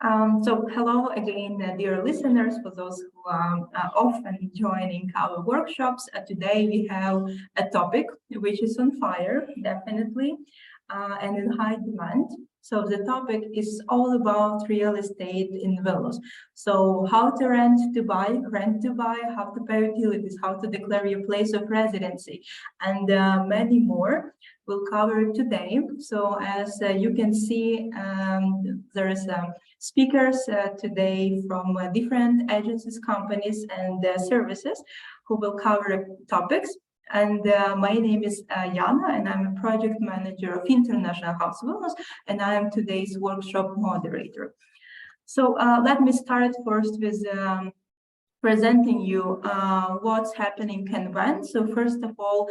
So hello again, dear listeners, for those who are often joining our workshops. Today we have a topic which is on fire, definitely, and in high demand. So the topic is all about real estate in Vilnius. So how to rent to buy, how to pay utilities, how to declare your place of residency, and many more we'll cover today. So as you can see, there is speakers today from different agencies, companies, and services who will cover topics. And my name is Jana, and I'm a project manager of International House Vilnius, and I am today's workshop moderator. So let me start first with presenting you what's happening and when. So first of all,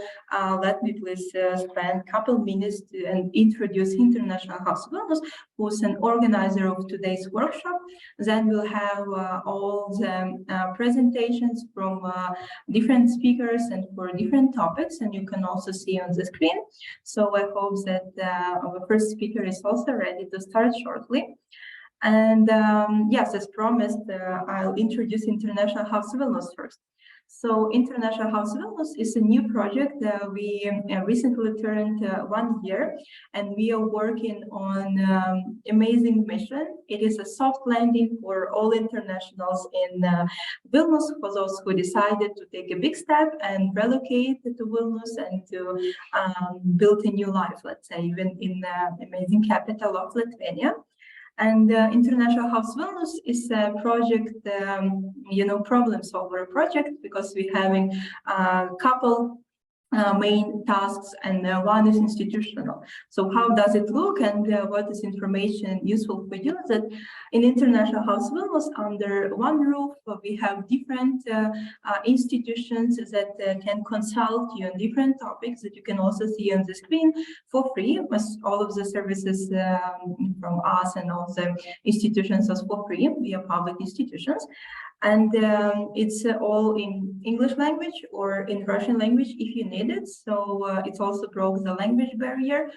let me please spend a couple minutes and introduce International House Vilnius, who's an organizer of today's workshop. Then we'll have all the presentations from different speakers and for different topics, and you can also see on the screen. So I hope that our first speaker is also ready to start shortly. And yes, as promised, I'll introduce International House Vilnius first. So International House Vilnius is a new project that we recently turned 1 year, and we are working on amazing mission. It is a soft landing for all internationals in Vilnius, for those who decided to take a big step and relocate to Vilnius and to build a new life, let's say, even in the amazing capital of Lithuania. And International House Vilnius is a project, problem solver project, because we're having a couple main tasks, and one is institutional. So how does it look, and what is information useful for you? That in International House Vilnius, under one roof, we have different institutions that can consult you on different topics that you can also see on the screen for free, with all of the services from us and all the institutions are for free. We are public institutions. And it's all in English language or in Russian language if you need it. So it's also broke the language barrier.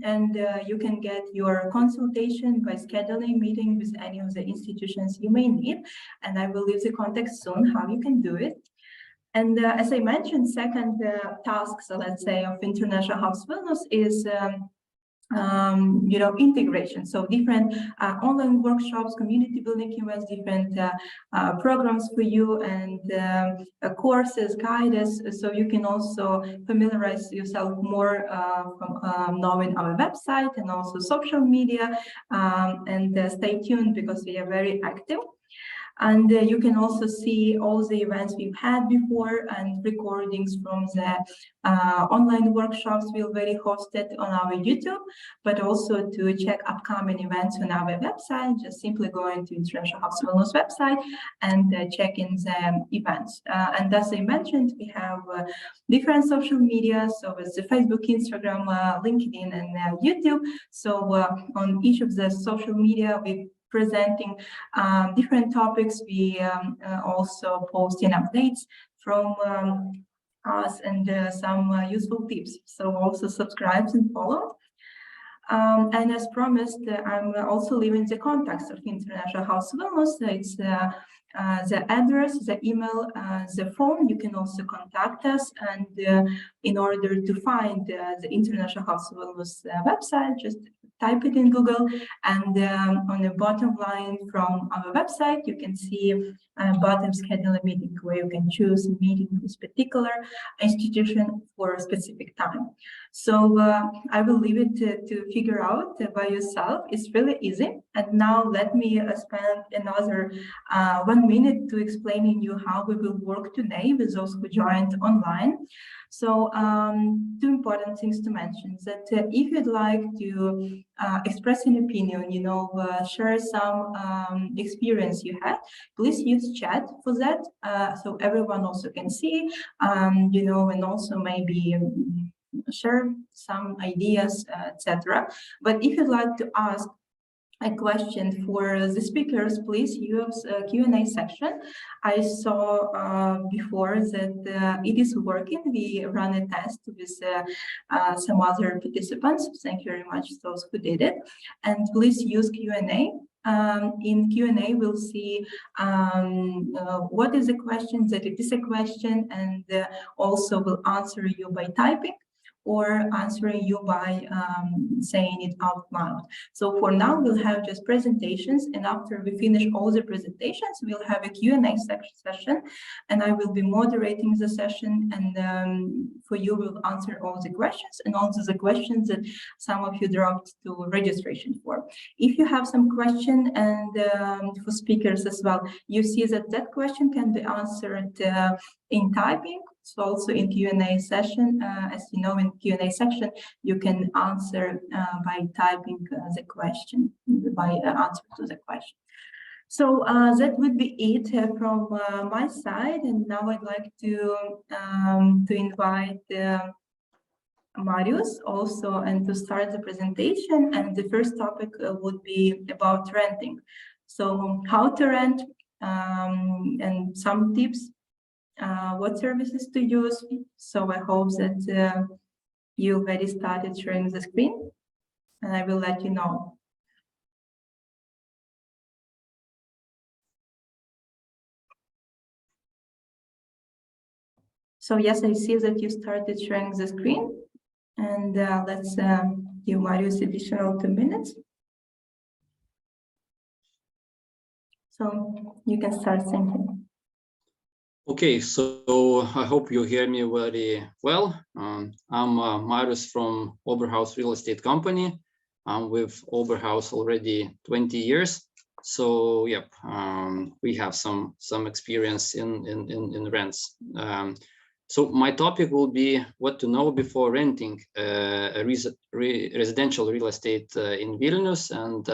And you can get your consultation by scheduling meeting with any of the institutions you may need. And I will leave the context soon how you can do it. And as I mentioned, second task, so let's say, of International House Vilnius is integration. So different online workshops, community building events, different programs for you, and courses, guides. So you can also familiarize yourself more from knowing our website and also social media. And stay tuned, because we are very active. And you can also see all the events we've had before and recordings from the online workshops we already hosted on our YouTube, but also to check upcoming events on our website, just simply going to International House Vilnius website and check in the events. And as I mentioned, we have different social media, so it's the Facebook, Instagram, LinkedIn, and YouTube. So on each of the social media, we presenting different topics. We also posting updates from us and some useful tips. So also subscribe and follow. And as promised, I'm also leaving the contacts of International House Vilnius. It's the address, the email, the phone. You can also contact us, and in order to find the International House Vilnius website, just type it in Google, and on the bottom line from our website, you can see bottom schedule a meeting, where you can choose a meeting with particular institution for a specific time. So I will leave it to figure out by yourself. It's really easy. And now let me spend another 1 minute to explaining you how we will work today with those who joined online. So two important things to mention, that if you'd like to express an opinion, share some experience you had, please use chat for that, so everyone also can see, and also maybe share some ideas, etc. But if you'd like to ask a question for the speakers, please use a Q&A section. I saw before that it is working. We ran a test with some other participants. Thank you very much to those who did it. And please use Q&A In Q&A, we'll see what is the question, that it is a question, and also we'll answer you by typing or answering you by saying it out loud. So for now, we'll have just presentations, and after we finish all the presentations, we'll have a Q&A session, and I will be moderating the session, and for you, we'll answer all the questions, and also the questions that some of you dropped to registration form. If you have some question, and for speakers as well, you see that that question can be answered in typing. So also in Q&A session, as you know, in Q&A section, you can answer by typing the question, by answer to the question. So that would be it from my side. And now I'd like to invite Marius also and to start the presentation. And the first topic would be about renting. So how to rent and some tips. What services to use. So I hope that you already started sharing the screen, and I will let you know. So yes, I see that you started sharing the screen, and let's give Marius additional 2 minutes. So you can start thinking. Okay, so I hope you hear me very well. I'm Marius from Ober-Haus Real Estate Company. I'm with Ober-Haus already 20 years. So yep, we have some experience in rents. So my topic will be what to know before renting a residential real estate in Vilnius, and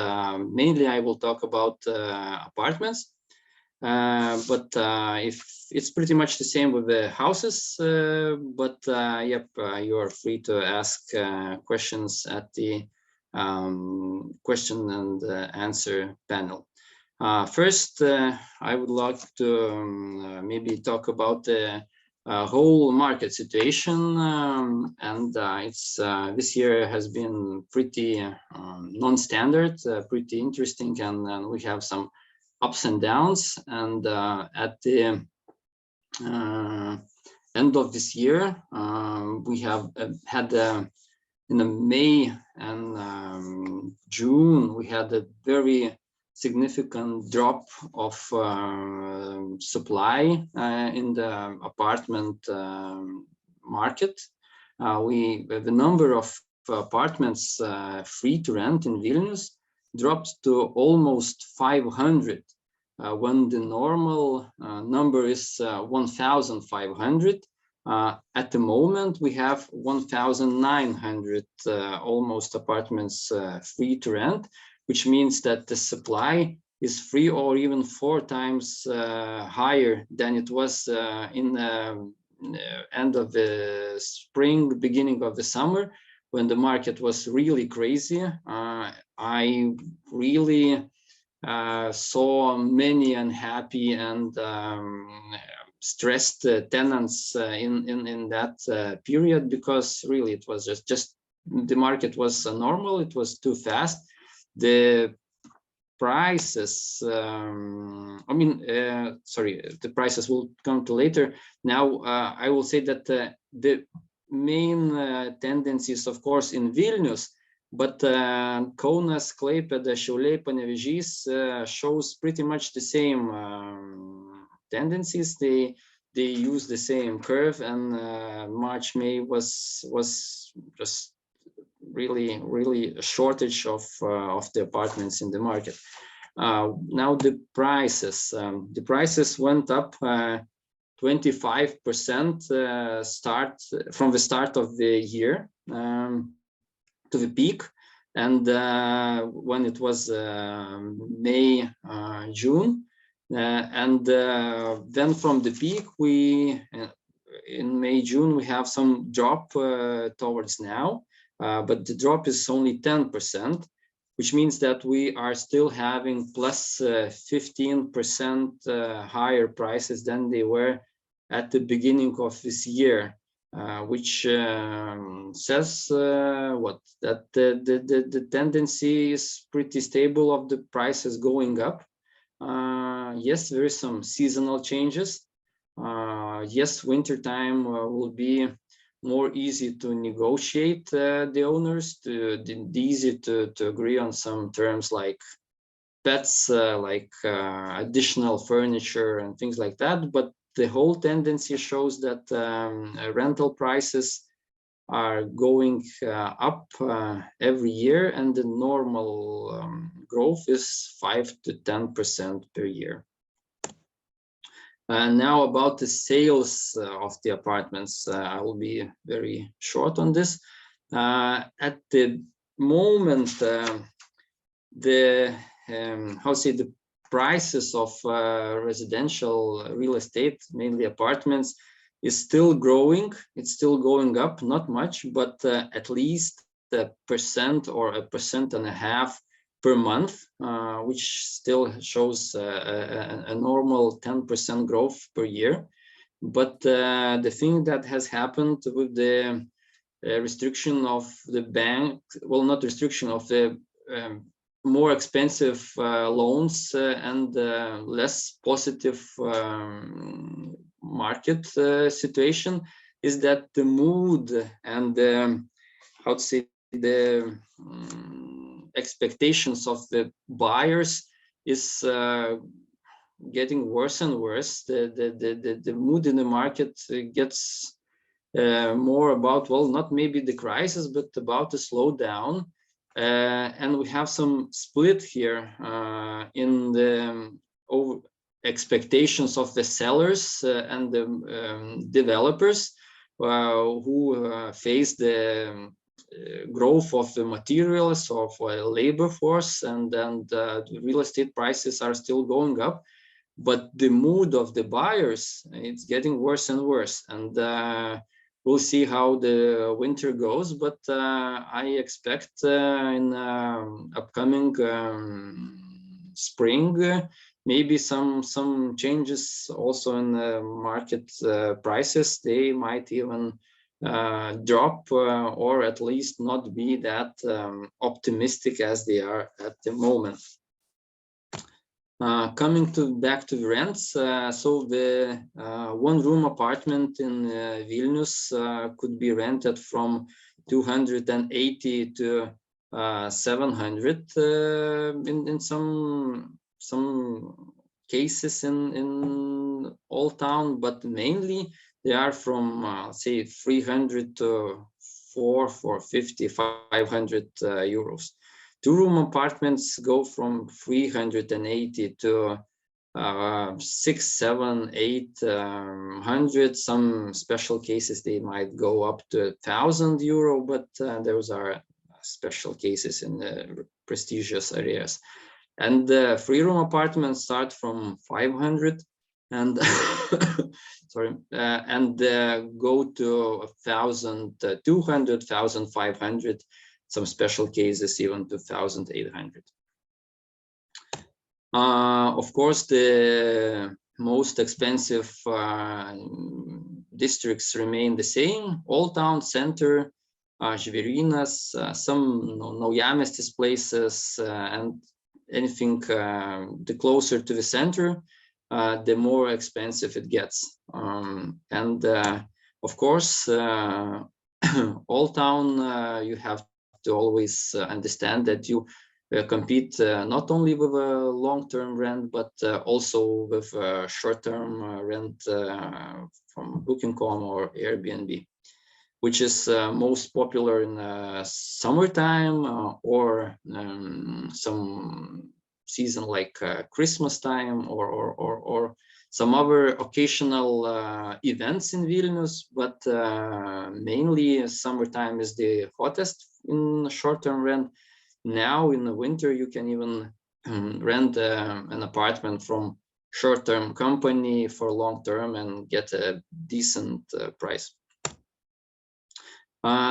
mainly I will talk about apartments. But if it's pretty much the same with the houses, but yep, you are free to ask questions at the question and answer panel. First, I would like to maybe talk about the whole market situation, and it's this year has been pretty non-standard, pretty interesting, and we have some ups and downs, and at the end of this year, we have had in the May and June, we had a very significant drop of supply in the apartment market. The number of apartments free to rent in Vilnius dropped to almost 500 when the normal number is 1,500. At the moment, we have 1,900 almost apartments free to rent, which means that the supply is 3 or even 4 times higher than it was in the end of the spring, beginning of the summer, when the market was really crazy. I really saw many unhappy and stressed tenants in that period, because really it was just the market was normal, it was too fast. The prices, the prices will come to later. Now I will say that the main tendencies, of course, in Vilnius, but Kaunas, Klaipėda, Šiauliai, Panevėžys shows pretty much the same tendencies. They use the same curve, and March, May was just really a shortage of the apartments in the market. Now the prices went up 25% from the start of the year to the peak, and when it was May, June, and then from the peak in May, June we have some drop towards now, but the drop is only 10%, which means that we are still having plus 15% higher prices than they were at the beginning of this year. which says that the tendency is pretty stable of the prices going up. Yes, there is some seasonal changes. Yes, winter time will be more easy to negotiate the owners, easy to agree on some terms like pets, additional furniture and things like that. But the whole tendency shows that rental prices are going up every year, and the normal growth is 5 to 10% per year. Now about the sales of the apartments, I will be very short on this. At the moment, the prices of residential real estate, mainly apartments, is still growing. It's still going up, not much, but at least a percent or 1.5% per month, which still shows a normal 10% growth per year. But the thing that has happened with the restriction of the bank, well, not restriction of the more expensive loans and less positive market situation, is that the mood and the expectations of the buyers is getting worse and worse. The mood in the market gets more about, well, not maybe the crisis, but about the slowdown. And we have some split here in the expectations of the sellers and the developers who face the growth of the materials of labor force, and the real estate prices are still going up, but the mood of the buyers, it's getting worse and worse. And we'll see how the winter goes, but I expect in upcoming spring maybe some changes also in the market prices. They might even drop or at least not be that optimistic as they are at the moment. Coming back to the rents, so the one-room apartment in Vilnius could be rented from 280 to 700 in some cases in Old Town, but mainly they are from say 300 to 450, 500 euros. Two-room apartments go from 380 to 600, 700, 800. Some special cases they might go up to 1,000 euro, but those are special cases in the prestigious areas. And the three-room apartments start from 500 and sorry, and go to 1,200, 1,500. Some special cases even to 1,800. Of course, the most expensive districts remain the same: Old Town, Center, Žvėrynas, some Naujamiestis places, and anything the closer to the center, the more expensive it gets. And of course, Old Town, you have to always understand that you compete not only with a long-term rent, but also with short-term rent from Booking.com or Airbnb, which is most popular in summertime or some season like Christmas time or some other occasional events in Vilnius, but mainly summertime is the hottest in short-term rent. Now in the winter, you can even rent an apartment from short-term company for long-term and get a decent price.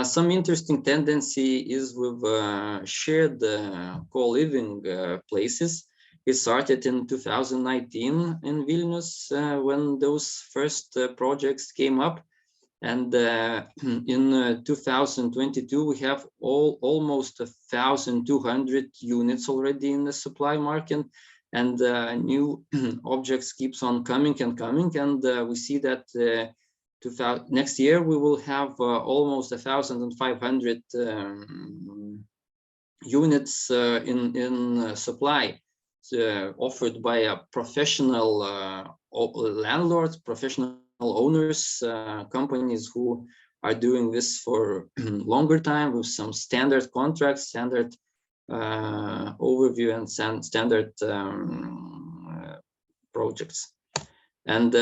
Some interesting tendency is with shared co-living places. It started in 2019 in Vilnius when those first projects came up. And in 2022, we have almost 1,200 units already in the supply market, and new objects keeps on coming and coming. And we see that next year we will have almost 1,500 units in supply offered by a professional landlords, professional owners, companies who are doing this for longer time with some standard contracts, standard overview, and standard projects. And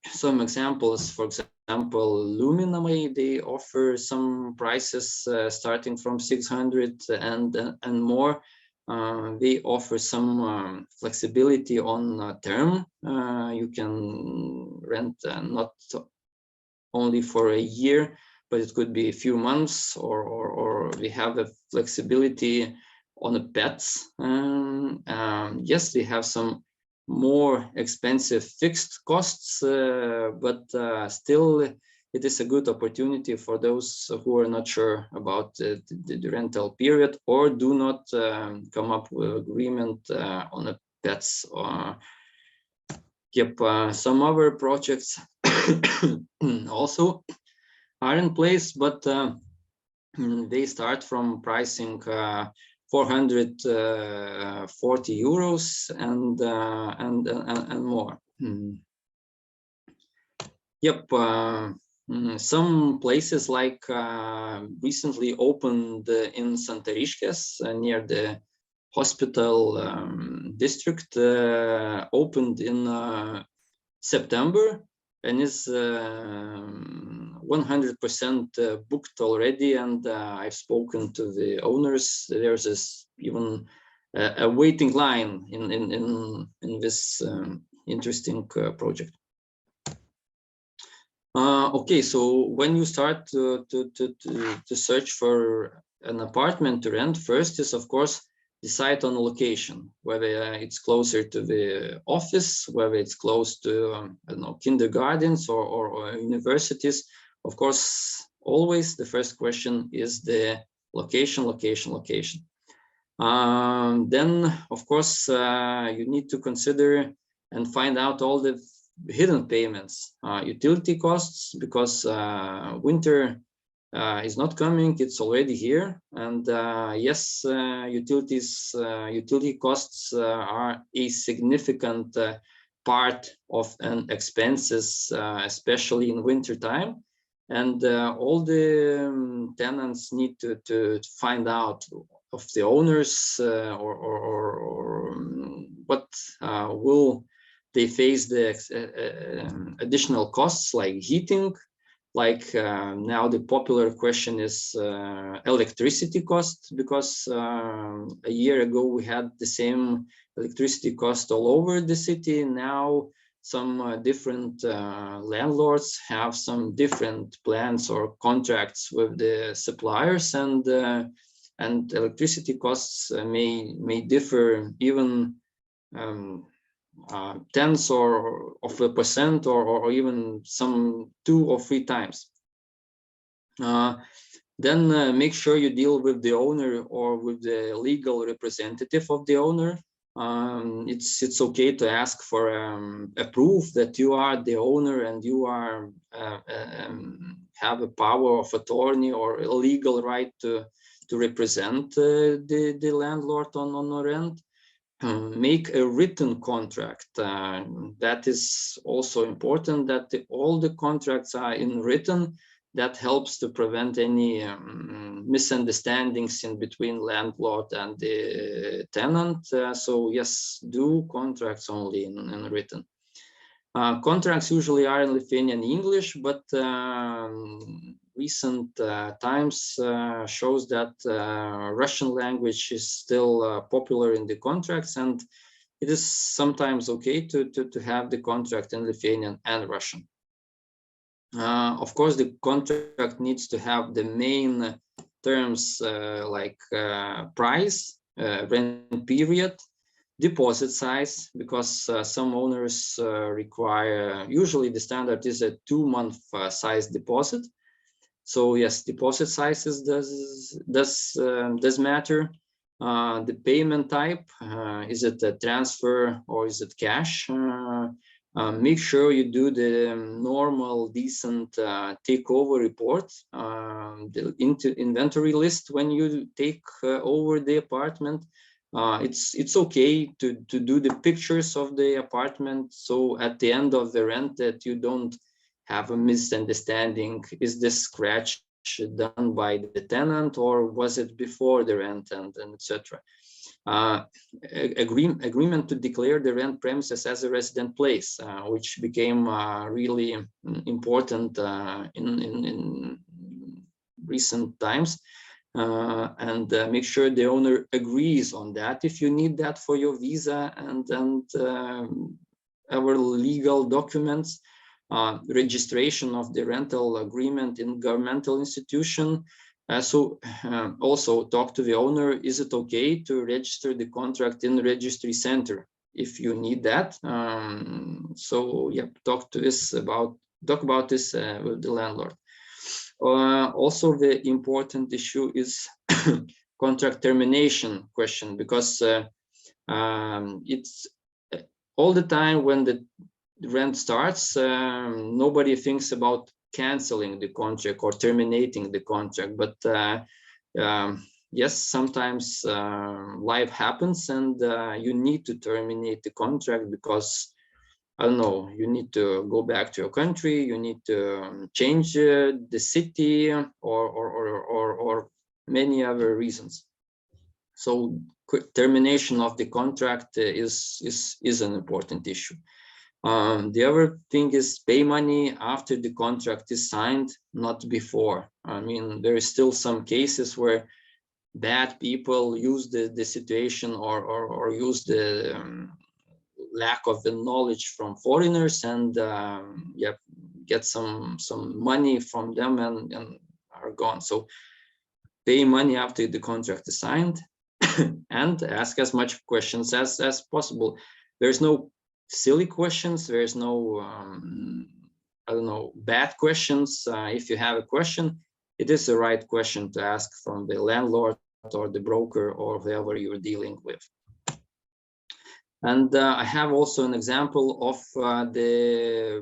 some examples, for example, NUMAI, they offer some prices starting from 600 and more. They offer some flexibility on term. You can rent not only for a year, but it could be a few months, or we have a flexibility on the pets. Yes, they have some more expensive fixed costs, but still it is a good opportunity for those who are not sure about the rental period, or do not come up with agreement on the pets. Some other projects also are in place, but they start from pricing 440 euros and more. Some places like recently opened in Santariškės near the hospital district, opened in September and is 100% booked already. And I've spoken to the owners. There's even a waiting line in this interesting project. Okay, so when you start to search for an apartment to rent, first is, of course, decide on the location, whether it's closer to the office, whether it's close to I don't know, kindergartens or universities. Of course, always the first question is the location. Then, of course, you need to consider and find out all the hidden payments, utility costs, because winter is not coming, it's already here. And yes, utility costs are a significant part of an expenses, especially in winter time. And all the tenants need to find out of the owners or what will they face the additional costs, like heating, like now the popular question is electricity cost, because a year ago we had the same electricity cost all over the city. Now some different landlords have some different plans or contracts with the suppliers, and electricity costs may differ even tenths of a percent, or even some 2 or 3 times. Then make sure you deal with the owner or with the legal representative of the owner. It's okay to ask for a proof that you are the owner and you are have a power of attorney or a legal right to represent the landlord on the rent. Make a written contract. That is also important, that all the contracts are in written. That helps to prevent any misunderstandings in between landlord and the tenant. So yes, do contracts only in written. Contracts usually are in Lithuanian English, but recent times shows that Russian language is still popular in the contracts, and it is sometimes okay to have the contract in Lithuanian and Russian. Of course, the contract needs to have the main terms like price, rent period, deposit size, because some owners require, usually the standard is a 2-month size deposit. So yes, deposit sizes does matter. The payment type, is it a transfer or is it cash? Make sure you do the normal, decent takeover report, the inventory list when you take over the apartment. It's okay to do the pictures of the apartment, so at the end of the rent that you don't have a misunderstanding. Is this scratch done by the tenant or was it before the rent, and etc. Agreement to declare the rent premises as a resident place, which became really important in recent times. And make sure the owner agrees on that if you need that for your visa and our legal documents. Registration of the rental agreement in governmental institution. Also talk to the owner, is it okay to register the contract in the registry center if you need that? So yeah, talk about this with the landlord. Also, the important issue is contract termination question, because it's all the time when the rent starts, nobody thinks about canceling the contract or terminating the contract, but yes, sometimes life happens and you need to terminate the contract because, I don't know, you need to go back to your country, you need to change the city, or many other reasons. So quick termination of the contract is an important issue. The other thing is pay money after the contract is signed, not before. I mean, there is still some cases where bad people use the situation or use the lack of the knowledge from foreigners and yeah, get some money from them and are gone. So pay money after the contract is signed and ask as much questions as possible. There's no silly questions, there's no I don't know, bad questions. If you have a question, it is the right question to ask from the landlord or the broker or whoever you're dealing with. And I have also an example of the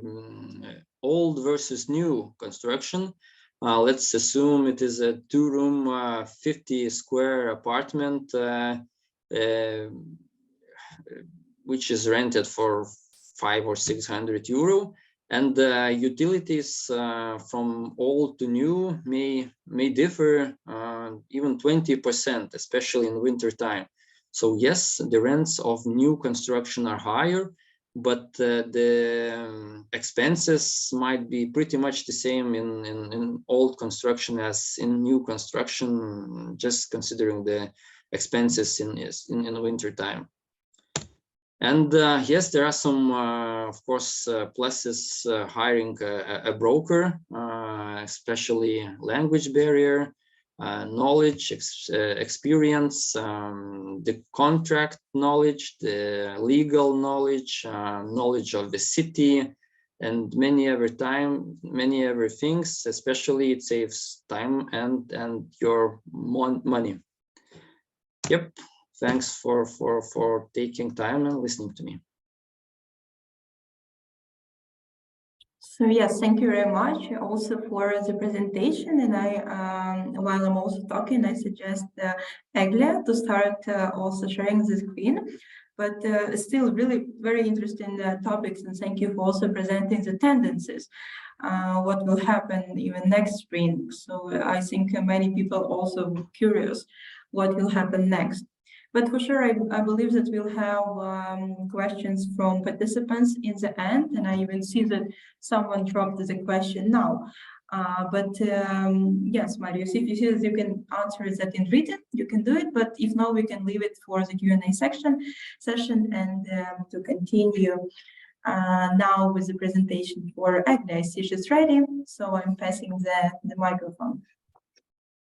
old versus new construction. Let's assume it is a 2-room 50 square apartment which is rented for 500 or 600 euro, and utilities from old to new may differ even 20%, especially in winter time. So yes, the rents of new construction are higher, but the expenses might be pretty much the same in old construction as in new construction, just considering the expenses in winter time. And yes, there are some, of course, pluses hiring a broker, especially language barrier, knowledge, experience, the contract knowledge, the legal knowledge, knowledge of the city, and many other things. Especially, it saves time and your money. Yep. Thanks for taking time and listening to me. So yes, thank you very much also for the presentation. And I, while I'm also talking, I suggest Eglė to start also sharing the screen. But still, really very interesting topics, and thank you for also presenting the tendencies. What will happen even next spring? So I think many people also curious what will happen next. But for sure, I believe that we'll have questions from participants in the end, and I even see that someone dropped the question now. Yes, Marius, if you see that you can answer that in written, you can do it. But if not, we can leave it for the Q&A session and to continue now with the presentation for Eglė. I see she's ready, so I'm passing the microphone.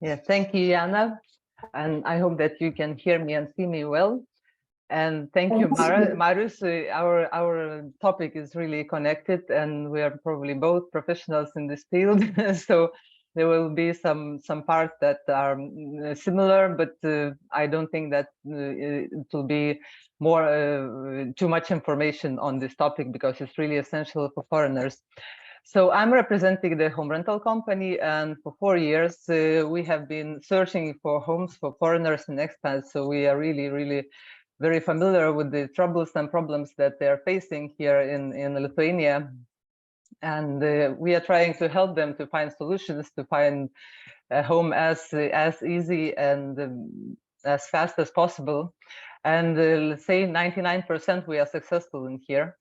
Yeah, thank you, Jana. And I hope that you can hear me and see me well. And thank you, Marius. Our topic is really connected, and we are probably both professionals in this field. So there will be some parts that are similar, but I don't think that it will be more too much information on this topic, because it's really essential for foreigners. So I'm representing the home rental company, and for 4 years we have been searching for homes for foreigners and expats. So we are really very familiar with the troubles and problems that they are facing here in Lithuania. And we are trying to help them to find solutions, to find a home as easy and as fast as possible. And let's say 99% we are successful in here.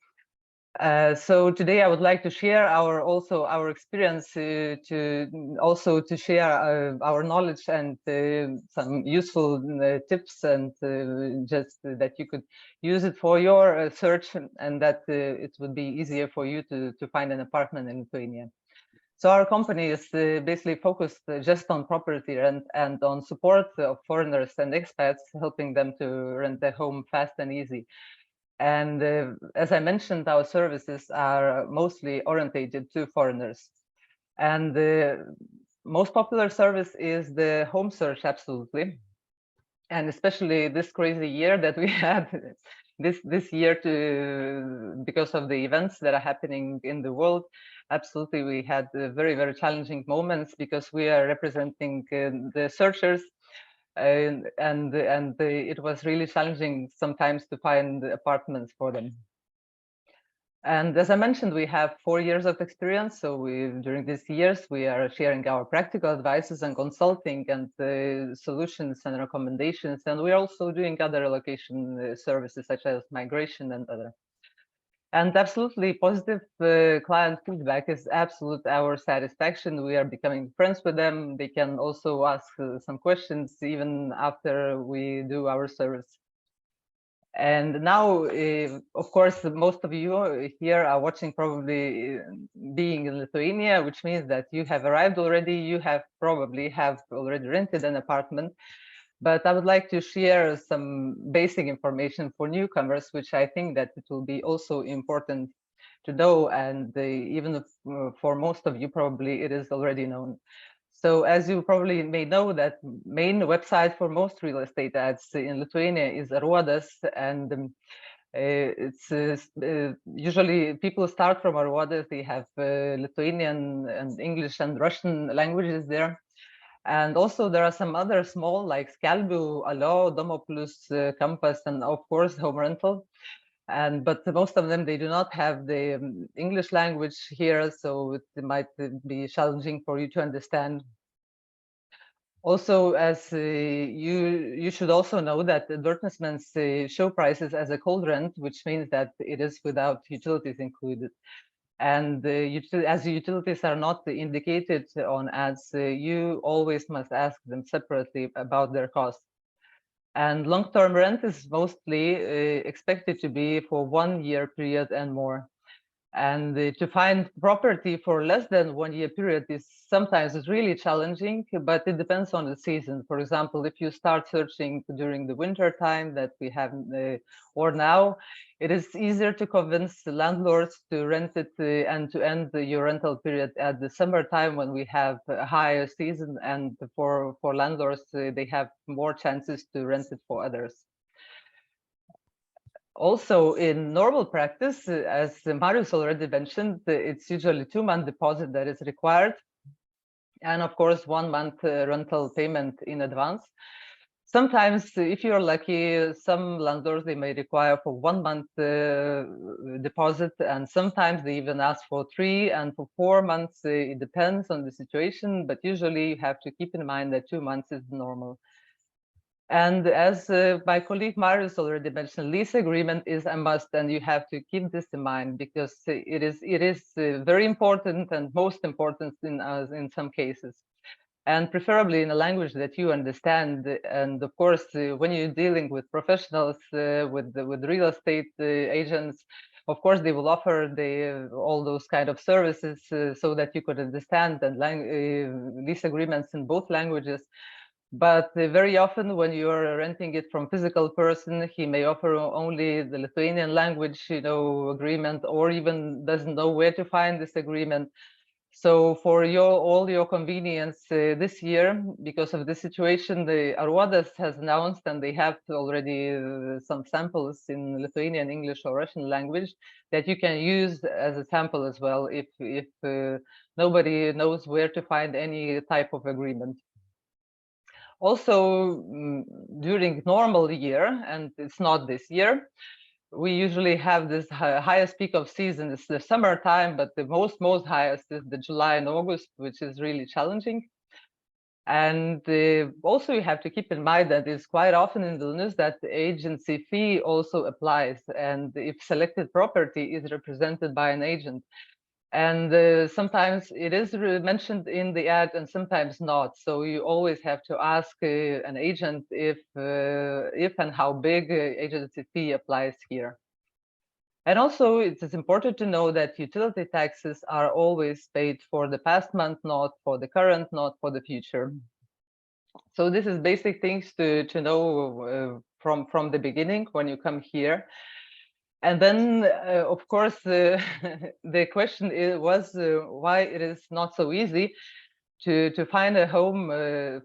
So today I would like to share our experience, to share our knowledge and some useful tips, and just that you could use it for your search, and that it would be easier for you to find an apartment in Lithuania. So our company is basically focused just on property rent and on support of foreigners and expats, helping them to rent their home fast and easy. And as I mentioned, our services are mostly orientated to foreigners. And the most popular service is the home search, absolutely. And especially this crazy year that we had this year, because of the events that are happening in the world. Absolutely, we had very challenging moments, because we are representing the searchers. And it was really challenging sometimes to find apartments for them. And as I mentioned, we have 4 years of experience. So during these years, we are sharing our practical advices and consulting and solutions and recommendations. And we are also doing other relocation services, such as migration and other. And absolutely positive client feedback is absolute our satisfaction. We are becoming friends with them. They can also ask some questions even after we do our service. And now, of course, most of you here are watching probably being in Lithuania, which means that you have arrived already. You probably have already rented an apartment. But I would like to share some basic information for newcomers, which I think that it will be also important to know, and even for most of you, probably it is already known. So as you probably may know, that main website for most real estate ads in Lithuania is Aruodas, and it's usually people start from Aruodas. They have Lithuanian and English and Russian languages there. And also there are some other small, like Skelbiu, Alio, Domo Plus, Compass, and of course Home Rental. But most of them, they do not have the English language here, so it might be challenging for you to understand. Also, as you should also know that advertisements show prices as a cold rent, which means that it is without utilities included. And as the utilities are not indicated on ads, you always must ask them separately about their cost. And long-term rent is mostly expected to be for 1 year period and more. And to find property for less than 1 year period is sometimes really challenging, but it depends on the season. For example, if you start searching during the winter time that we have, or now, it is easier to convince the landlords to rent it and to end your rental period at the summer time, when we have a higher season, and for landlords, they have more chances to rent it for others. Also, in normal practice, as Marius already mentioned, it's usually 2-month deposit that is required, and of course 1 month rental payment in advance. Sometimes, if you're lucky, some landlords, they may require for 1 month deposit, and sometimes they even ask for 3 and for 4 months. It depends on the situation, but usually you have to keep in mind that 2 months is normal. And as my colleague Marius already mentioned, lease agreement is a must, and you have to keep this in mind, because it is very important, and most important in some cases, and preferably in a language that you understand. And of course, when you're dealing with professionals, with real estate agents, of course they will offer all those kind of services so that you could understand and lease agreements in both languages. But very often when you're renting it from physical person, he may offer only the Lithuanian language, agreement, or even doesn't know where to find this agreement. So for all your convenience this year, because of this situation, the Aruodas has announced, and they have already some samples in Lithuanian, English, or Russian language that you can use as a sample as well if nobody knows where to find any type of agreement. Also, during normal year, and it's not this year, we usually have this highest peak of season. It's the summertime, but the most highest is the July and August, which is really challenging. And also you have to keep in mind that it's quite often in Vilnius that the agency fee also applies, and if selected property is represented by an agent. And sometimes it is mentioned in the ad and sometimes not. So you always have to ask an agent if and how big agency fee applies here. And also it is important to know that utility taxes are always paid for the past month, not for the current, not for the future. So this is basic things to know from the beginning when you come here. And then, of course, the question was why it is not so easy to find a home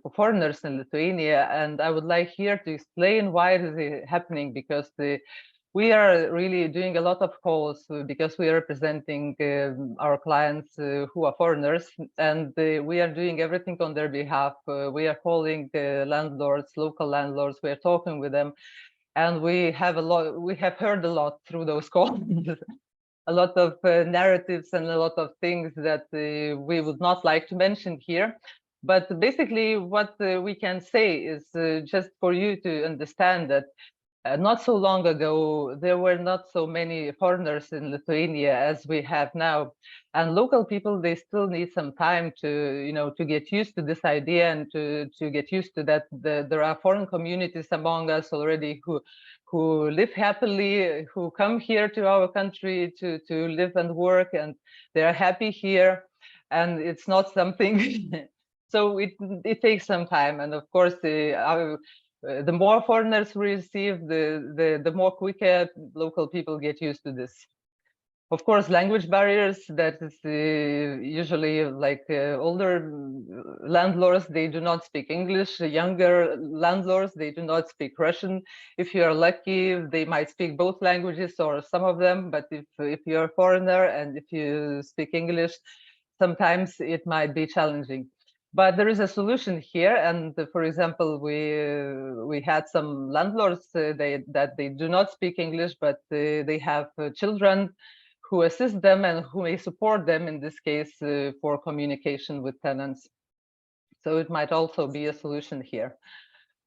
for foreigners in Lithuania. And I would like here to explain why it is happening, because we are really doing a lot of calls because we are representing our clients who are foreigners, and we are doing everything on their behalf. We are calling landlords, local landlords, we are talking with them. And we have heard a lot through those calls, a lot of narratives and a lot of things that we would not like to mention here. But basically what we can say is just for you to understand that not so long ago, there were not so many foreigners in Lithuania as we have now. And local people, they still need some time to get used to this idea and to get used to that there are foreign communities among us already who live happily, who come here to our country to live and work, and they are happy here. And it's not something, so it takes some time. And of course, the more foreigners we receive, the more quicker local people get used to this. Of course, language barriers, that is usually like older landlords, they do not speak English. Younger landlords, they do not speak Russian. If you are lucky, they might speak both languages or some of them. But if you're a foreigner and if you speak English, sometimes it might be challenging. But there is a solution here, and for example, we had some landlords that they do not speak English, but they have children who assist them and who may support them in this case for communication with tenants. So it might also be a solution here.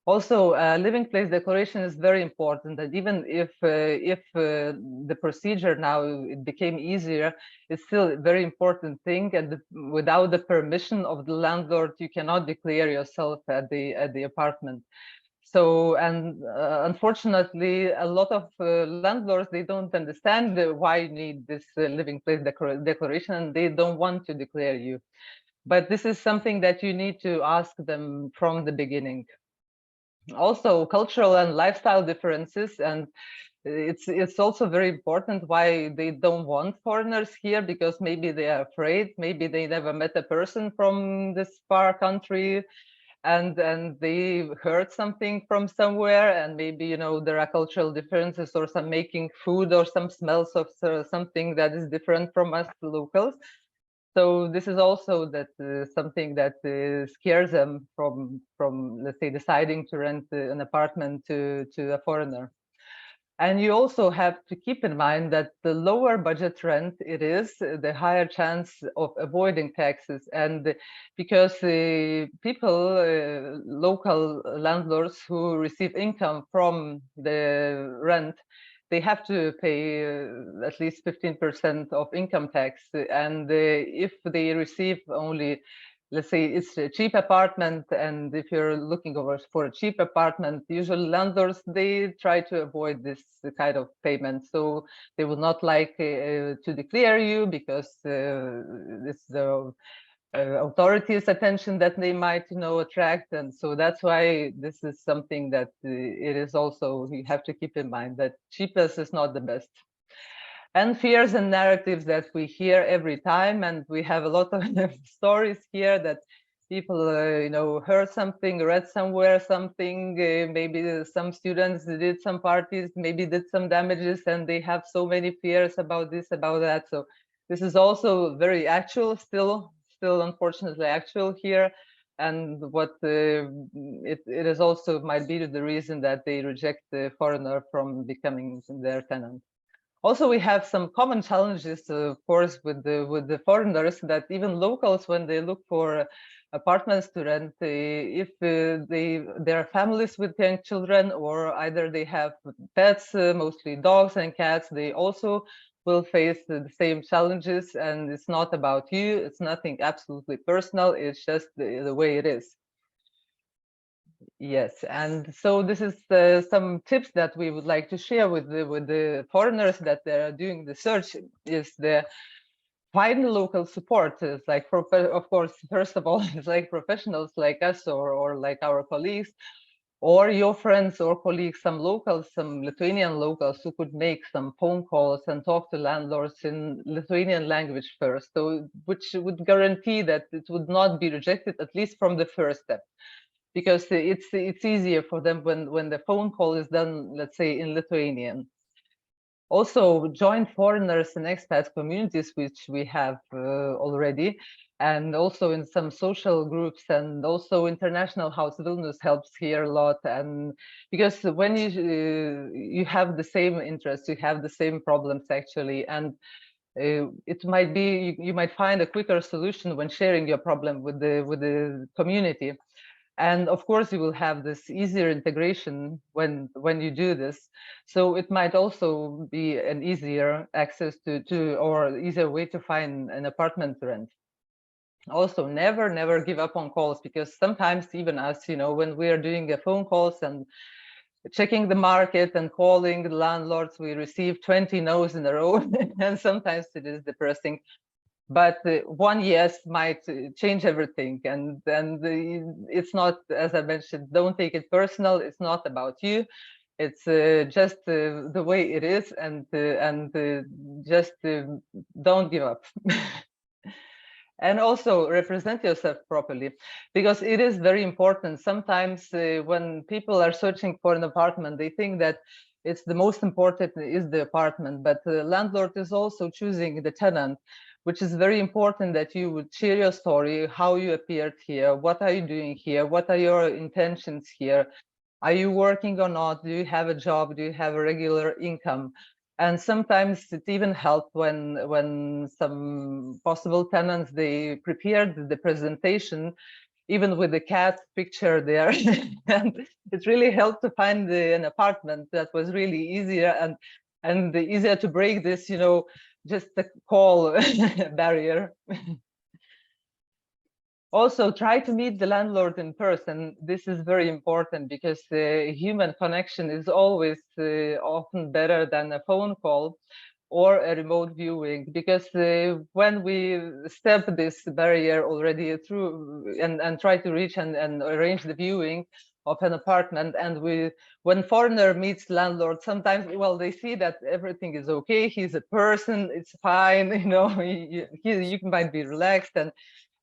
Also, living place declaration is very important, and even if the procedure now it became easier, it's still a very important thing. And without the permission of the landlord, you cannot declare yourself at the apartment. So, and unfortunately, a lot of landlords, they don't understand why you need this living place declaration, and they don't want to declare you. But this is something that you need to ask them from the beginning. Also, cultural and lifestyle differences, and it's also very important why they don't want foreigners here, because maybe they are afraid, maybe they never met a person from this far country, and they heard something from somewhere, and maybe there are cultural differences or some making food or some smells of something that is different from us locals. So this is also something that scares them from let's say deciding to rent an apartment to a foreigner. And you also have to keep in mind that the lower budget rent it is, the higher chance of avoiding taxes. And because people, local landlords who receive income from the rent, they have to pay at least 15% of income tax. And if they receive only, let's say it's a cheap apartment, and if you're looking for a cheap apartment, usually landlords, they try to avoid this kind of payment. So they would not like to declare you, because authorities' attention that they might, attract. And so that's why this is something that it is also, you have to keep in mind that cheapest is not the best. And fears and narratives that we hear every time, and we have a lot of stories here that people, heard something, read somewhere something, maybe some students did some parties, maybe did some damages, and they have so many fears about this, about that. So this is also very actual, still unfortunately actual here. And what it is also might be the reason that they reject the foreigner from becoming their tenant. Also, we have some common challenges, of course, with the foreigners, that even locals, when they look for apartments to rent, if there are families with young children, or either they have pets, mostly dogs and cats, they also will face the same challenges. And it's not about you, it's nothing absolutely personal, it's just the way it is. Yes, and so this is some tips that we would like to share with the foreigners that they are doing the search. Is the find local support. It's like, of course, first of all, it's like professionals like us or like our colleagues, or your friends or colleagues, some locals, some Lithuanian locals who could make some phone calls and talk to landlords in Lithuanian language first, so which would guarantee that it would not be rejected, at least from the first step. Because it's easier for them when the phone call is done, let's say, in Lithuanian. Also, join foreigners and expat communities, which we have already, and also in some social groups, and also International House Vilnius helps here a lot. And because when you have the same interests, you have the same problems actually, and it might be you might find a quicker solution when sharing your problem with the community. And of course, you will have this easier integration when you do this. So it might also be an easier access to or easier way to find an apartment to rent. Also, never give up on calls, because sometimes even us, when we are doing phone calls and checking the market and calling the landlords, we receive 20 no's in a row, and sometimes it is depressing. But one yes might change everything, and it's not, as I mentioned, don't take it personal. It's not about you. It's just the way it is, and just don't give up. And also represent yourself properly, because it is very important. Sometimes when people are searching for an apartment, they think that it's the most important is the apartment, but the landlord is also choosing the tenant, which is very important that you would share your story, how you appeared here, what are you doing here, what are your intentions here, are you working or not, do you have a job, do you have a regular income? And sometimes it even helped when some possible tenants, they prepared the presentation, even with the cat picture there. And it really helped to find an apartment that was really easier and easier to break this, just the call barrier. Also, try to meet the landlord in person. This is very important, because the human connection is always often better than a phone call or a remote viewing, because when we step this barrier already through and try to reach and arrange the viewing of an apartment, and when foreigner meets landlord, sometimes, well, they see that everything is okay, he's a person, it's fine, you might be relaxed,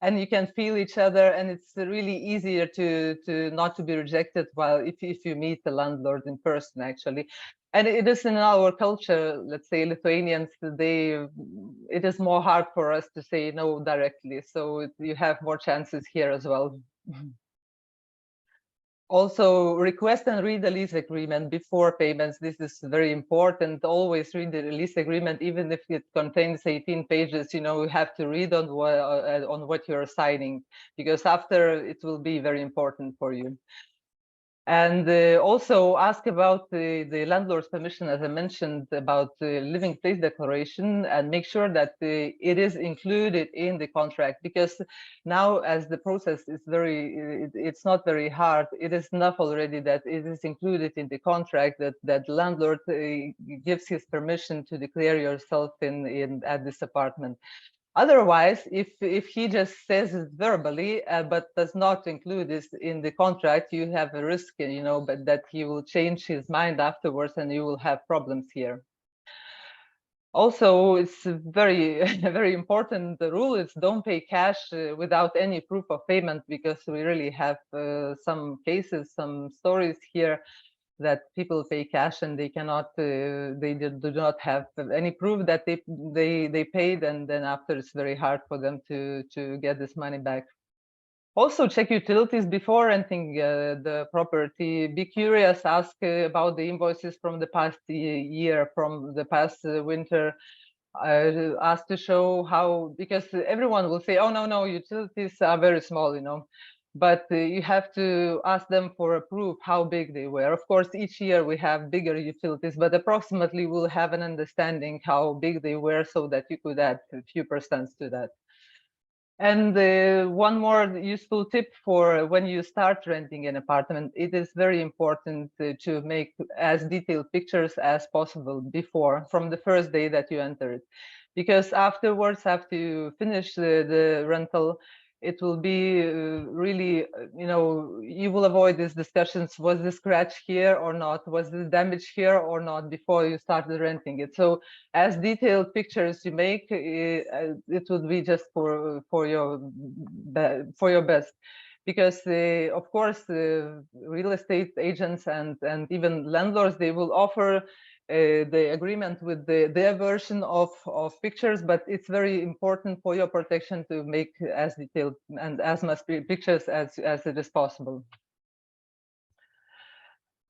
and you can feel each other, and it's really easier to not to be rejected while if you meet the landlord in person actually. And it is in our culture, let's say Lithuanians, it is more hard for us to say no directly, so you have more chances here as well. Also, request and read the lease agreement before payments. This is very important. Always read the lease agreement, even if it contains 18 pages. You have to read on what you're signing, because after it will be very important for you. And also ask about the landlord's permission, as I mentioned, about the living place declaration, and make sure that it is included in the contract, because now, as the process is it's not very hard, it is enough already that it is included in the contract that landlord gives his permission to declare yourself at this apartment. Otherwise, if he just says it verbally, but does not include this in the contract, you have a risk, but that he will change his mind afterwards and you will have problems here. Also, it's very, very important. The rule is don't pay cash without any proof of payment, because we really have some cases, some stories here that people pay cash and they cannot, they do not have any proof that they paid, and then after it's very hard for them to get this money back. Also, check utilities before renting the property. Be curious, ask about the invoices from the past year, from the past winter. Ask to show how, because everyone will say, oh, no, utilities are very small, but you have to ask them for a proof how big they were. Of course, each year we have bigger utilities, but approximately we'll have an understanding how big they were, so that you could add a few percents to that. And one more useful tip for when you start renting an apartment, it is very important to make as detailed pictures as possible before, from the first day that you enter it. Because afterwards, after you finish the rental, it will be really, you will avoid these discussions. Was the scratch here or not? Was the damage here or not before you started renting it? So as detailed pictures you make, it would be just for your best. Because of course, real estate agents and even landlords, they will offer the agreement with their version of pictures, but it's very important for your protection to make as detailed and as much pictures as it is possible.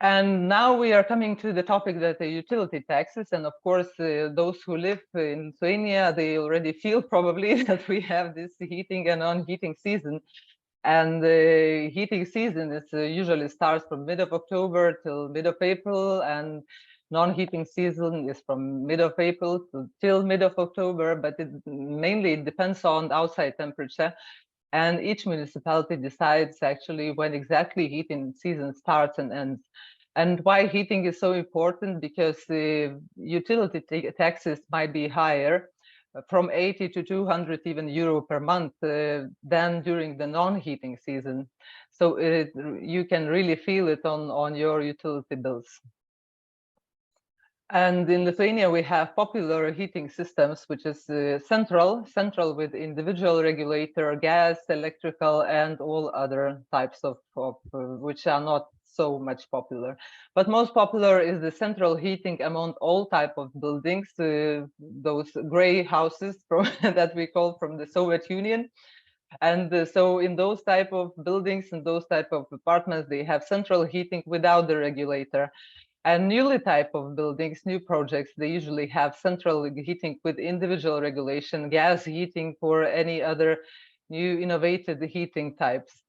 And now we are coming to the topic that the utility taxes, and of course those who live in Lithuania, they already feel probably that we have this heating and non-heating season. And the heating season is usually starts from mid of October till mid of April, and non-heating season is from mid of April till mid of October, but it mainly depends on outside temperature. And each municipality decides actually when exactly heating season starts and ends. And why heating is so important, because the utility taxes might be higher, from 80 to 200 even euro per month than during the non-heating season. So you can really feel it on your utility bills. And in Lithuania, we have popular heating systems, which is central with individual regulator, gas, electrical, and all other types of which are not so much popular. But most popular is the central heating among all type of buildings, those gray houses that we call from the Soviet Union. And so in those type of buildings and those type of apartments, they have central heating without the regulator. And newly type of buildings, new projects, they usually have central heating with individual regulation, gas heating for any other new innovative heating types.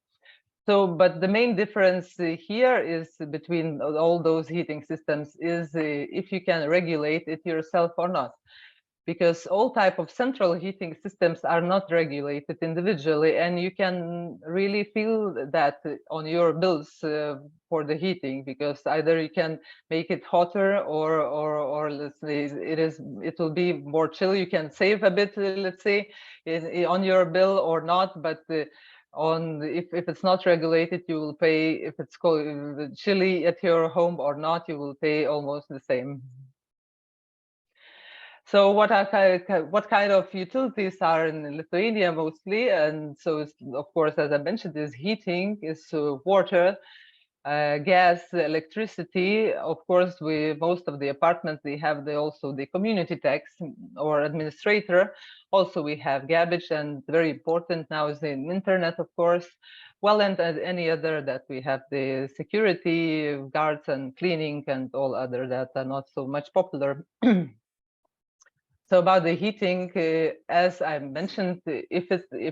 So, but the main difference here is between all those heating systems is if you can regulate it yourself or not. Because all type of central heating systems are not regulated individually, and you can really feel that on your bills for the heating, because either you can make it hotter or let's say it will be more chill. You can save a bit, let's say, on your bill or not, but if it's not regulated, you will pay. If it's chilly at your home or not, you will pay almost the same. So what kind of utilities are in Lithuania mostly? And so it's, of course, as I mentioned, is heating, is water, gas, electricity. Of course, most of the apartments, they have also the community tax or administrator. Also, we have garbage, and very important now is the internet, of course. Well, and any other that we have the security guards and cleaning and all other that are not so much popular. So about the heating, as I mentioned, if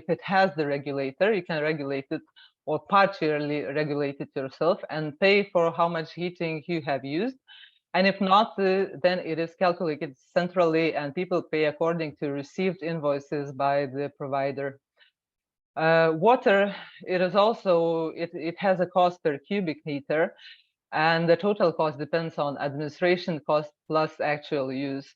it has the regulator, you can regulate it or partially regulate it yourself and pay for how much heating you have used. And if not, then it is calculated centrally and people pay according to received invoices by the provider. Water, it is also, it has a cost per cubic meter, and the total cost depends on administration cost plus actual use.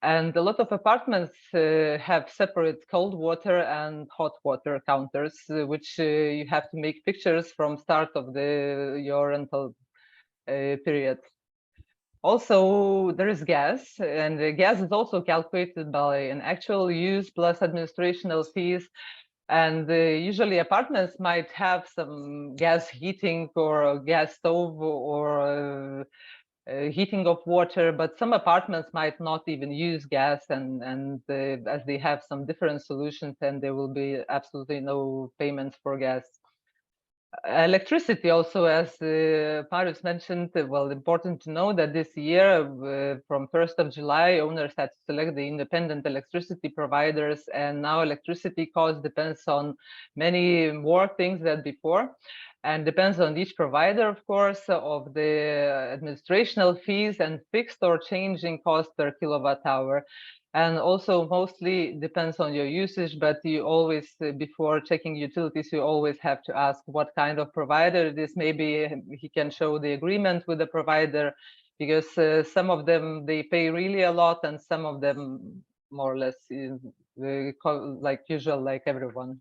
And a lot of apartments have separate cold water and hot water counters, which you have to make pictures from start of your rental period. Also, there is gas, and the gas is also calculated by an actual use plus administrational fees. And usually apartments might have some gas heating or a gas stove or heating of water, but some apartments might not even use gas, and as they have some different solutions, then there will be absolutely no payments for gas. Electricity also, as Marius mentioned, well, important to know that this year, from 1st of July, owners had to select the independent electricity providers, and now electricity cost depends on many more things than before, and depends on each provider, of course, of the administrational fees and fixed or changing cost per kilowatt hour. And also mostly depends on your usage, but you always, before checking utilities, you always have to ask what kind of provider it is. Maybe he can show the agreement with the provider, because some of them, they pay really a lot, and some of them more or less like usual, like everyone.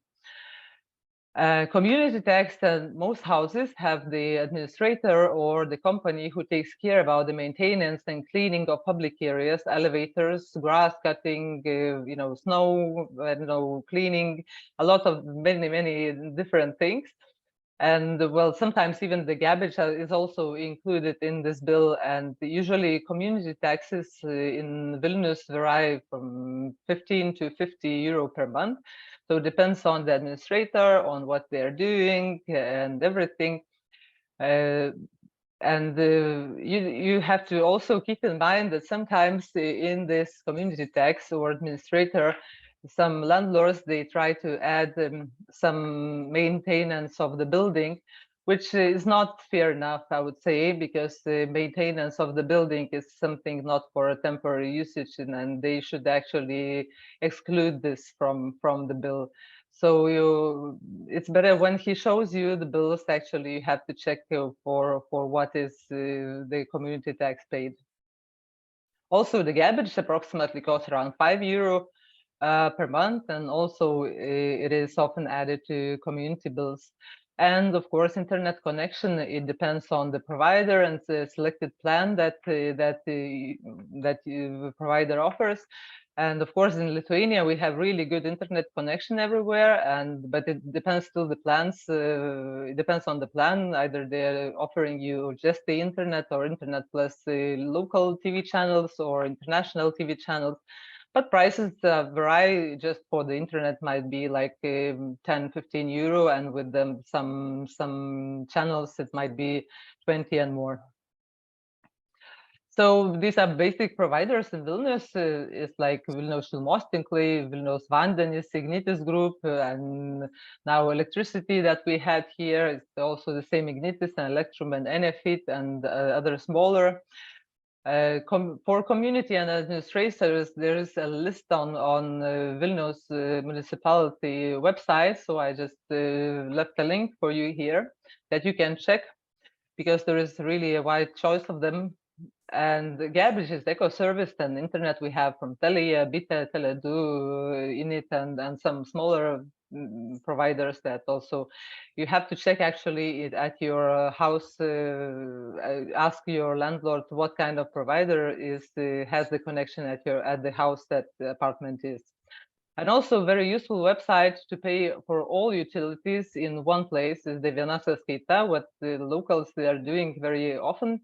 Community tax, and most houses have the administrator or the company who takes care about the maintenance and cleaning of public areas, elevators, grass cutting, snow, cleaning, a lot of many different things. And well, sometimes even the garbage is also included in this bill. And usually community taxes in Vilnius vary from 15 to 50 euro per month. So it depends on the administrator, on what they're doing and everything. You have to also keep in mind that sometimes in this community tax or administrator, some landlords, they try to add some maintenance of the building, which is not fair enough, I would say, because the maintenance of the building is something not for a temporary usage, and they should actually exclude this from the bill. So it's better when he shows you the bills, actually you have to check for what is the community tax paid. Also, the garbage approximately costs around 5 euro per month, and also it is often added to community bills. And of course, internet connection, it depends on the provider and the selected plan that the provider offers. And of course, in Lithuania, we have really good internet connection everywhere, but it depends still the plans. It depends on the plan. Either they're offering you just the internet or internet plus local TV channels or international TV channels. But prices vary. Just for the internet might be like 10-15 euro, and with them some channels it might be 20 and more. So these are basic providers in Vilnius. It's like Vilnius Šilumos-Tinklai, Vilnius Vandenys, Ignitis Group, and now electricity that we had here is also the same Ignitis and Electrum and Enefit and other smaller. For community and administrators, there is a list on Vilnius Municipality website. So I just left a link for you here that you can check, because there is really a wide choice of them. And the garbage is eco-serviced, and internet we have from Telia, Bite, Tele2, Init, and some smaller providers that also you have to check actually at your house. Ask your landlord what kind of provider has the connection at the house that the apartment is. And also very useful website to pay for all utilities in one place is the Viena Sąskaita, what the locals they are doing very often,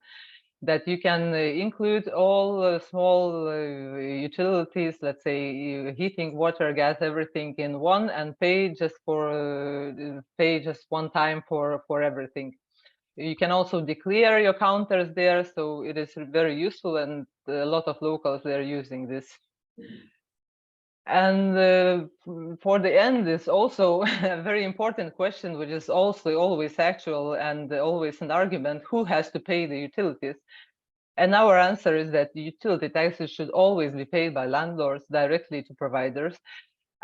that you can include all small utilities, let's say heating, water, gas, everything in one, and pay just one time for everything. You can also declare your counters there, so it is very useful, and a lot of locals they're using this. And for the end is also a very important question, which is also always actual and always an argument: who has to pay the utilities? And our answer is that the utility taxes should always be paid by landlords directly to providers.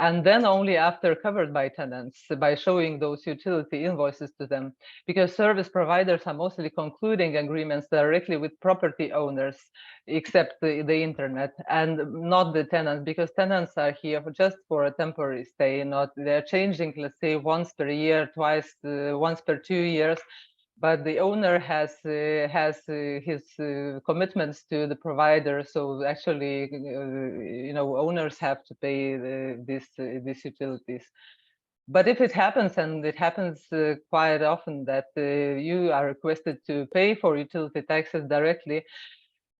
and then only after covered by tenants by showing those utility invoices to them, because service providers are mostly concluding agreements directly with property owners, except the internet, and not the tenants, because tenants are here just for a temporary stay, they're changing, let's say, once per year, once per 2 years. But the owner has his commitments to the provider, so actually, owners have to pay these utilities. But if it happens, and it happens quite often, that you are requested to pay for utility taxes directly,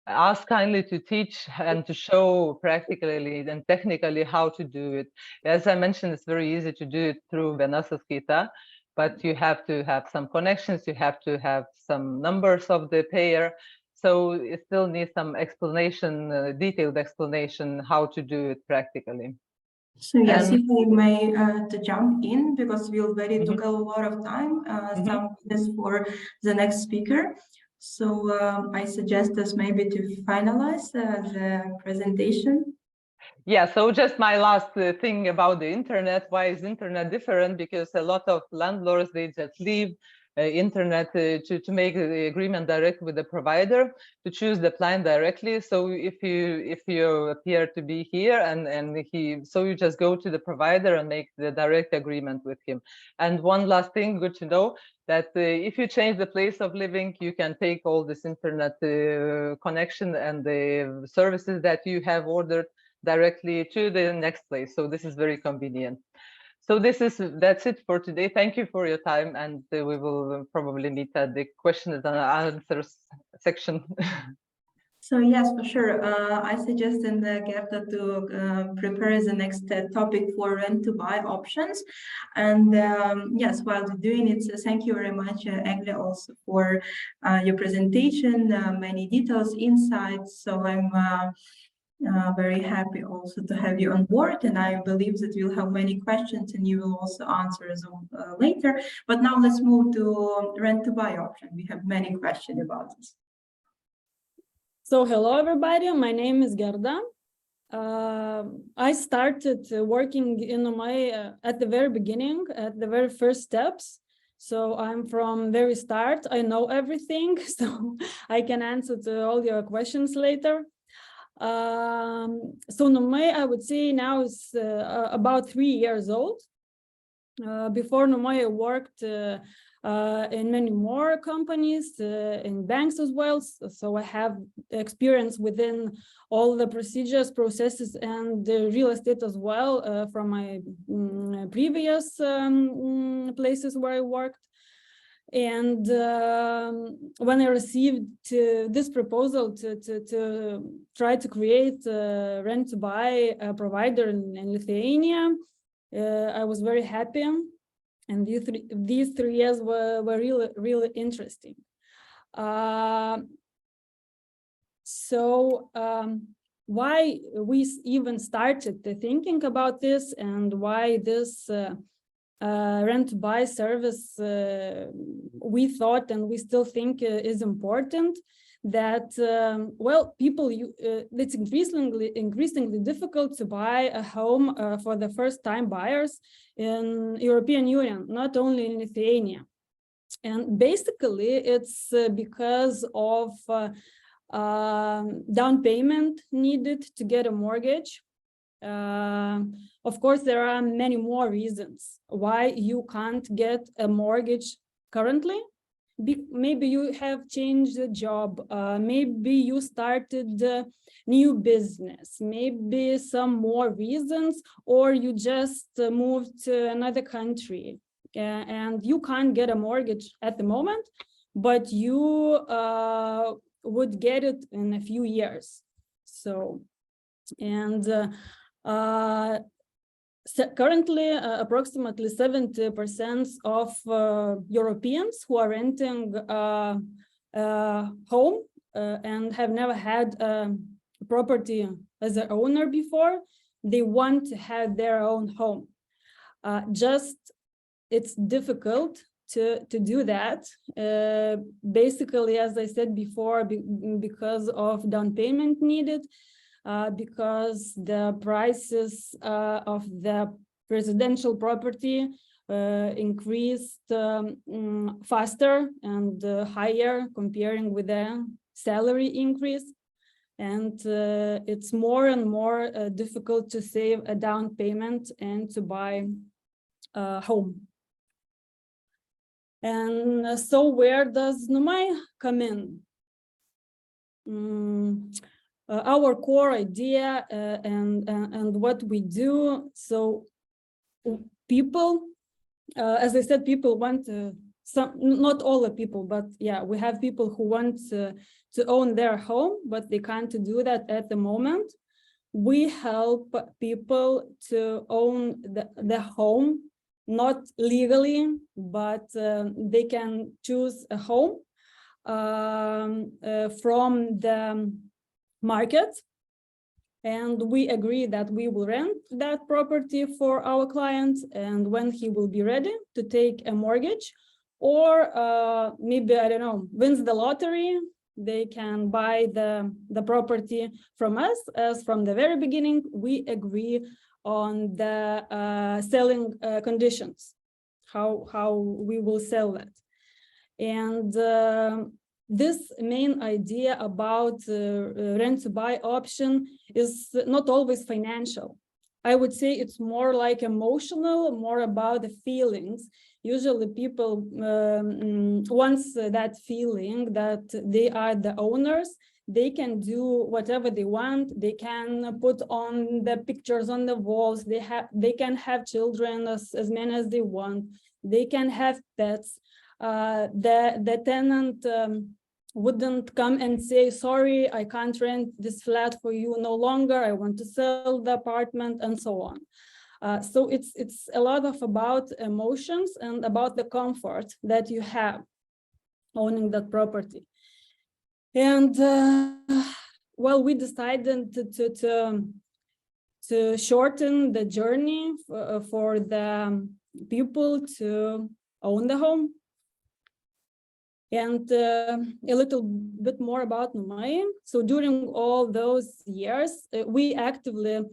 ask kindly to teach and to show practically and technically how to do it. As I mentioned, it's very easy to do it through viena sąskaita, but you have to have some connections, you have to have some numbers of the payer. So it still needs some explanation, detailed explanation how to do it practically. So yes, if I may to jump in, because we already took a lot of time, some this for the next speaker. So I suggest us maybe to finalize the presentation. Yeah, so just my last thing about the internet. Why is internet different? Because a lot of landlords, they just leave internet to make the agreement direct with the provider, to choose the plan directly. So if you appear to be here so you just go to the provider and make the direct agreement with him. And one last thing, good to know, that if you change the place of living, you can take all this internet connection and the services that you have ordered directly to the next place. So this is very convenient. So that's it for today. Thank you for your time, and we will probably meet at the questions and answers section. So yes, for sure. I suggest Gerda to prepare the next topic for rent to buy options. And yes, while doing it, so thank you very much, Eglė, also for your presentation, many details, insights. So I'm very happy also to have you on board, and I believe that we'll have many questions and you will also answer them later. But now let's move to rent to buy option. We have many questions about this. So hello everybody, my name is Gerda. I started working in NUMAI at the very beginning, at the very first steps. So I'm from very start, I know everything, so I can answer to all your questions later. So NUMAI, I would say now is about 3 years old. Before NUMAI, I worked in many more companies, in banks as well. So I have experience within all the procedures, processes, and the real estate as well from my previous places where I worked. And when I received this proposal to try to create a rent-to-buy provider in Lithuania, I was very happy. And these 3 years were really interesting. So why we even started thinking about this, and why this rent-to-buy service we thought and we still think is important, that well, people it's increasingly difficult to buy a home for the first-time buyers in European Union, not only in Lithuania. And basically it's because of down payment needed to get a mortgage. Of course, there are many more reasons why you can't get a mortgage currently. Maybe you have changed the job, maybe you started a new business, maybe some more reasons, or you just moved to another country and you can't get a mortgage at the moment, but you would get it in a few years. So, and currently, approximately 70% of Europeans who are renting a home and have never had a property as an owner before, they want to have their own home. Just it's difficult to do that. Basically, as I said before, because of down payment needed. because the prices of the residential property increased faster and higher comparing with the salary increase. And it's more and more difficult to save a down payment and to buy a home. And so where does NUMAI come in? Our core idea and what we do. So people, as I said, people want some, not all the people, but yeah, we have people who want to own their home, but they can't do that at the moment. We help people to own the home, not legally, but they can choose a home from the market. And we agree that we will rent that property for our client, and when he will be ready to take a mortgage, or maybe, I don't know, wins the lottery, they can buy the property from us. As from the very beginning, we agree on the selling conditions, how we will sell that. And this main idea about rent to buy option is not always financial. I would say it's more like emotional, more about the feelings. Usually people once that feeling that they are the owners, they can do whatever they want. They can put on the pictures on the walls. They can have children as many as they want. They can have pets. The tenant wouldn't come and say, sorry, I can't rent this flat for you no longer. I want to sell the apartment, and so on. So it's a lot of about emotions and about the comfort that you have owning that property. And well, we decided to shorten the journey for the people to own the home. And a little bit more about NUMAI. So during all those years, we actively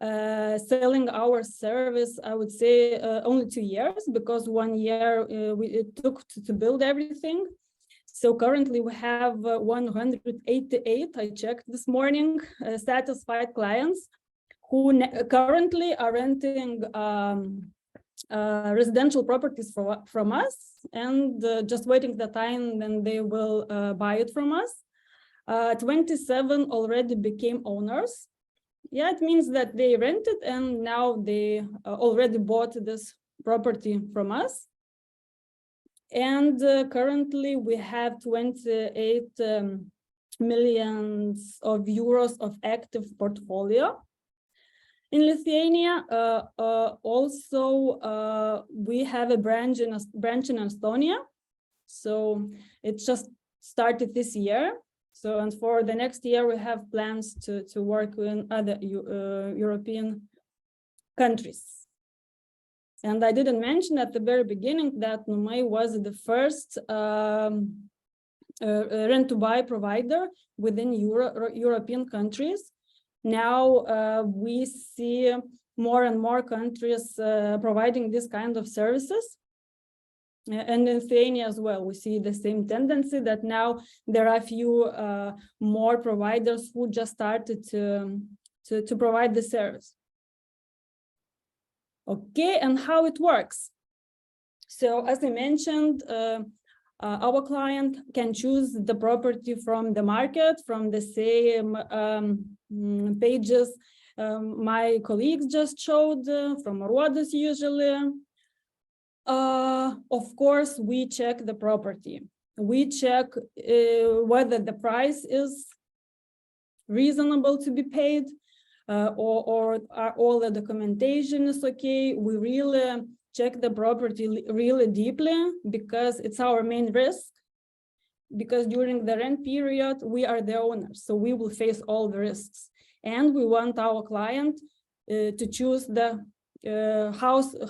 selling our service, I would say only 2 years, because 1 year it took to build everything. So currently we have 188, I checked this morning, satisfied clients who currently are renting residential properties from us, and just waiting the time when they will buy it from us. 27 already became owners. Yeah, it means that they rented and now they already bought this property from us. And currently we have 28 millions of euros of active portfolio. In Lithuania, also we have a branch in Estonia. So it just started this year. So, and for the next year, we have plans to work in other European countries. And I didn't mention at the very beginning that NUMAI was the first rent-to-buy provider within European countries. Now we see more and more countries providing this kind of services. And in Lithuania as well, we see the same tendency that now there are a few more providers who just started to provide the service. Okay, and how it works. So as I mentioned, our client can choose the property from the market, from the same pages my colleagues just showed, from Rodas usually. Of course, we check the property. We check whether the price is reasonable to be paid, or are all the documentation is okay. We really check the property really deeply, because it's our main risk. Because during the rent period, we are the owners, so we will face all the risks. And we want our client to choose the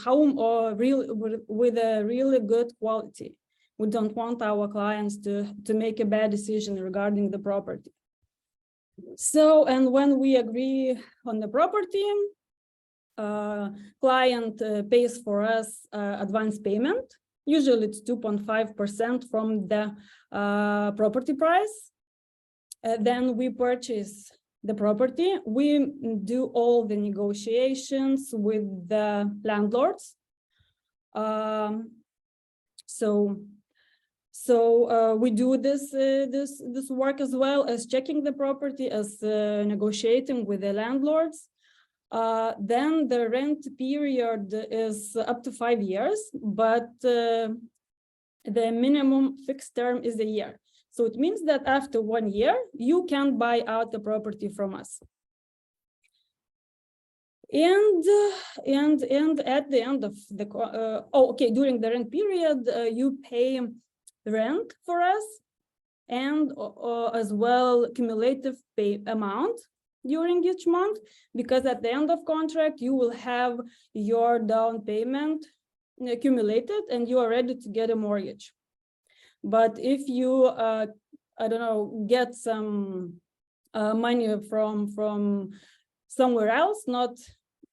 home or with a really good quality. We don't want our clients to make a bad decision regarding the property. So, and when we agree on the property, client pays for us advance payment. Usually it's 2.5% from the property price. Then we purchase the property. We do all the negotiations with the landlords. So we do this work as well as checking the property, as negotiating with the landlords. Then the rent period is up to 5 years, but the minimum fixed term is a year. So it means that after 1 year, you can buy out the property from us. And at the end of the during the rent period, you pay rent for us, and as well cumulative pay amount during each month, because at the end of contract you will have your down payment accumulated and you are ready to get a mortgage. But if you I don't know, get some money from somewhere else, not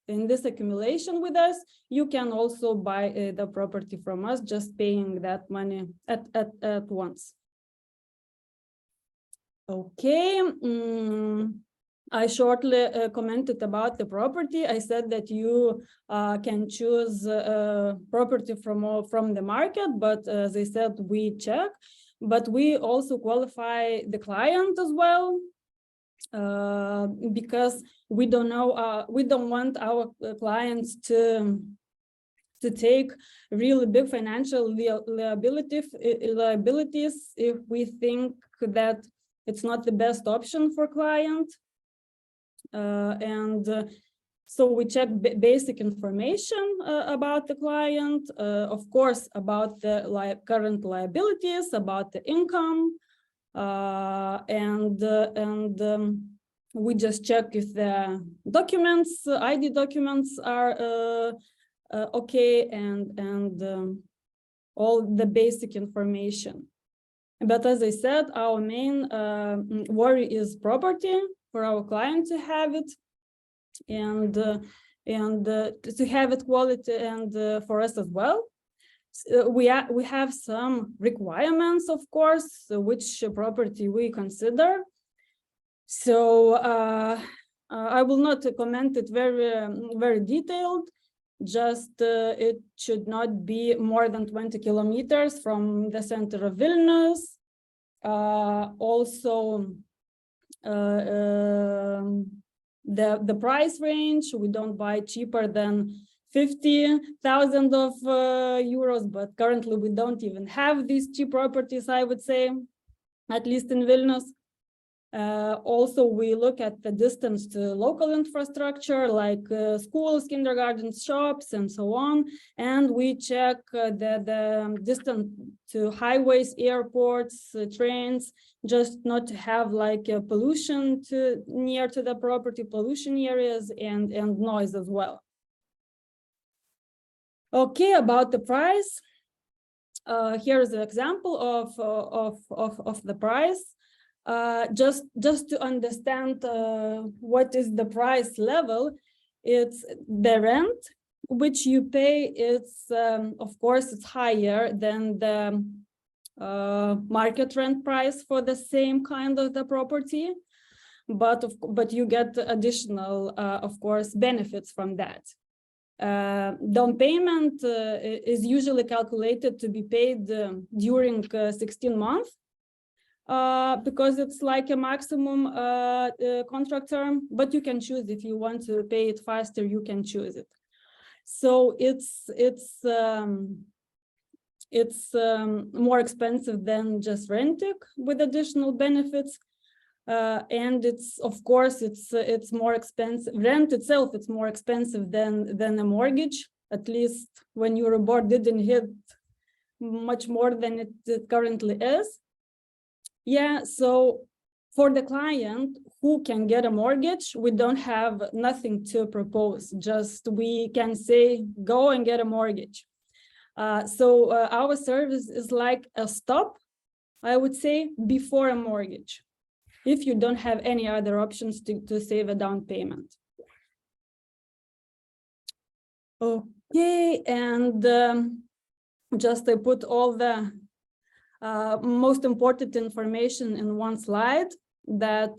in this accumulation with us, you can also buy the property from us, just paying that money at once. Okay. I shortly commented about the property. I said that you can choose property from the market, but as I said, we check, but we also qualify the client as well, because we don't know, we don't want our clients to take really big financial liabilities if we think that it's not the best option for client. So we check basic information about the client, of course, about the current liabilities, about the income, and we just check if the documents, ID documents are okay, and all the basic information. But as I said, our main worry is property, for our client to have it, and to have it quality, and for us as well. So we have some requirements, of course, which property we consider. So I will not comment it very detailed. Just it should not be more than 20 kilometers from the center of Vilnius. Also, the price range, we don't buy cheaper than 50,000 euros, but currently we don't even have these cheap properties, I would say, at least in Vilnius. Also, we look at the distance to local infrastructure like schools, kindergartens, shops, and so on. And we check the distance to highways, airports, trains, just not to have like pollution near to the property, pollution areas, and noise as well. Okay, about the price. Here's an example of the price. Just to understand what is the price level, it's the rent which you pay. It's of course it's higher than the market rent price for the same kind of the property, but you get additional of course benefits from that. Down payment is usually calculated to be paid during 16 months. Because it's like a maximum contract term, but you can choose if you want to pay it faster, you can choose it. So it's more expensive than just renting with additional benefits, and it's of course it's more expensive. Rent itself, it's more expensive than a mortgage. At least when Euribor didn't hit much more than it currently is. Yeah, so for the client who can get a mortgage, we don't have nothing to propose. Just we can say, go and get a mortgage. So our service is like a stop, I would say, before a mortgage. if you don't have any other options to save a down payment. Okay, and just I put all the most important information in one slide, that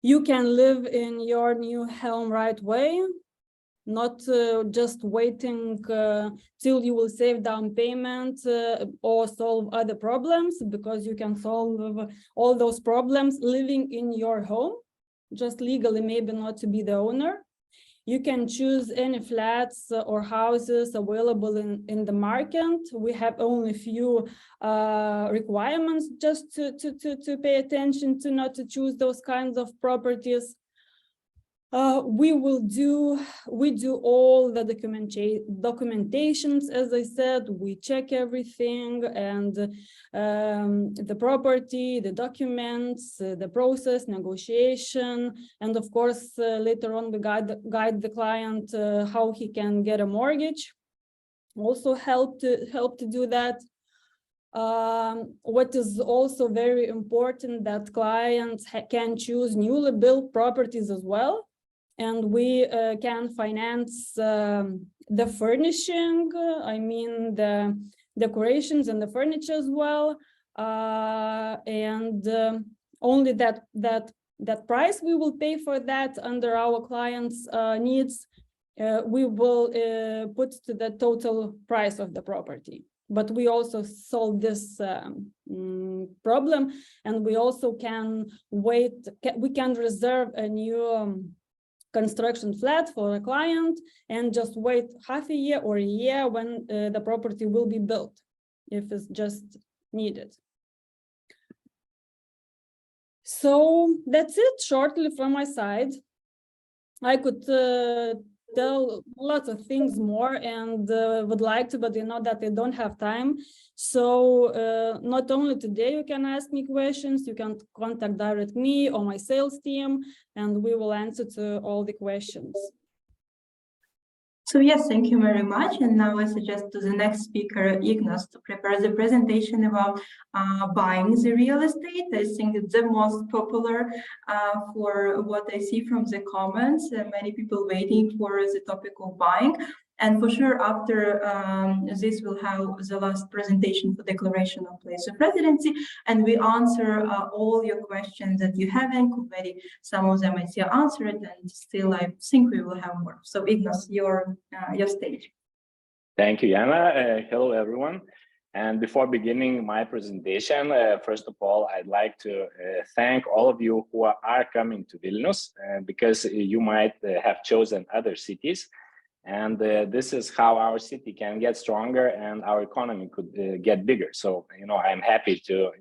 you can live in your new home right away, not just waiting till you will save down payment or solve other problems, because you can solve all those problems living in your home, just legally, maybe not to be the owner. You can choose any flats or houses available in the market. We have only few requirements just to pay attention to, not to choose those kinds of properties. We do all the documentations, as I said. We check everything, and the property, the documents, the process, negotiation, and of course later on we guide the client how he can get a mortgage. Also help to do that. What is also very important, that clients can choose newly built properties as well. And we can finance the furnishing, I mean the decorations and the furniture as well. And only that price we will pay for that under our clients' needs, we will put to the total price of the property. But we also solve this problem, and we also can we can reserve a new construction flat for a client and just wait half a year or a year when the property will be built, if it's just needed. So that's it shortly from my side. I could tell lots of things more and would like to, but you know that I don't have time. So not only today you can ask me questions, you can contact direct me or my sales team, and we will answer to all the questions. So yes, thank you very much. And now I suggest to the next speaker, Ignas, to prepare the presentation about buying the real estate. I think it's the most popular for what I see from the comments. Many people waiting for the topic of buying. And for sure, after this, we'll have the last presentation for declaration of place of residency, and we answer all your questions that you haven't. Already some of them I see are answered, and still I think we will have more. So Ignas, your stage. Thank you, Jana. Hello, everyone. And before beginning my presentation, first of all, I'd like to thank all of you who are coming to Vilnius, because you might have chosen other cities. And this is how our city can get stronger and our economy could get bigger. So, I'm happy to,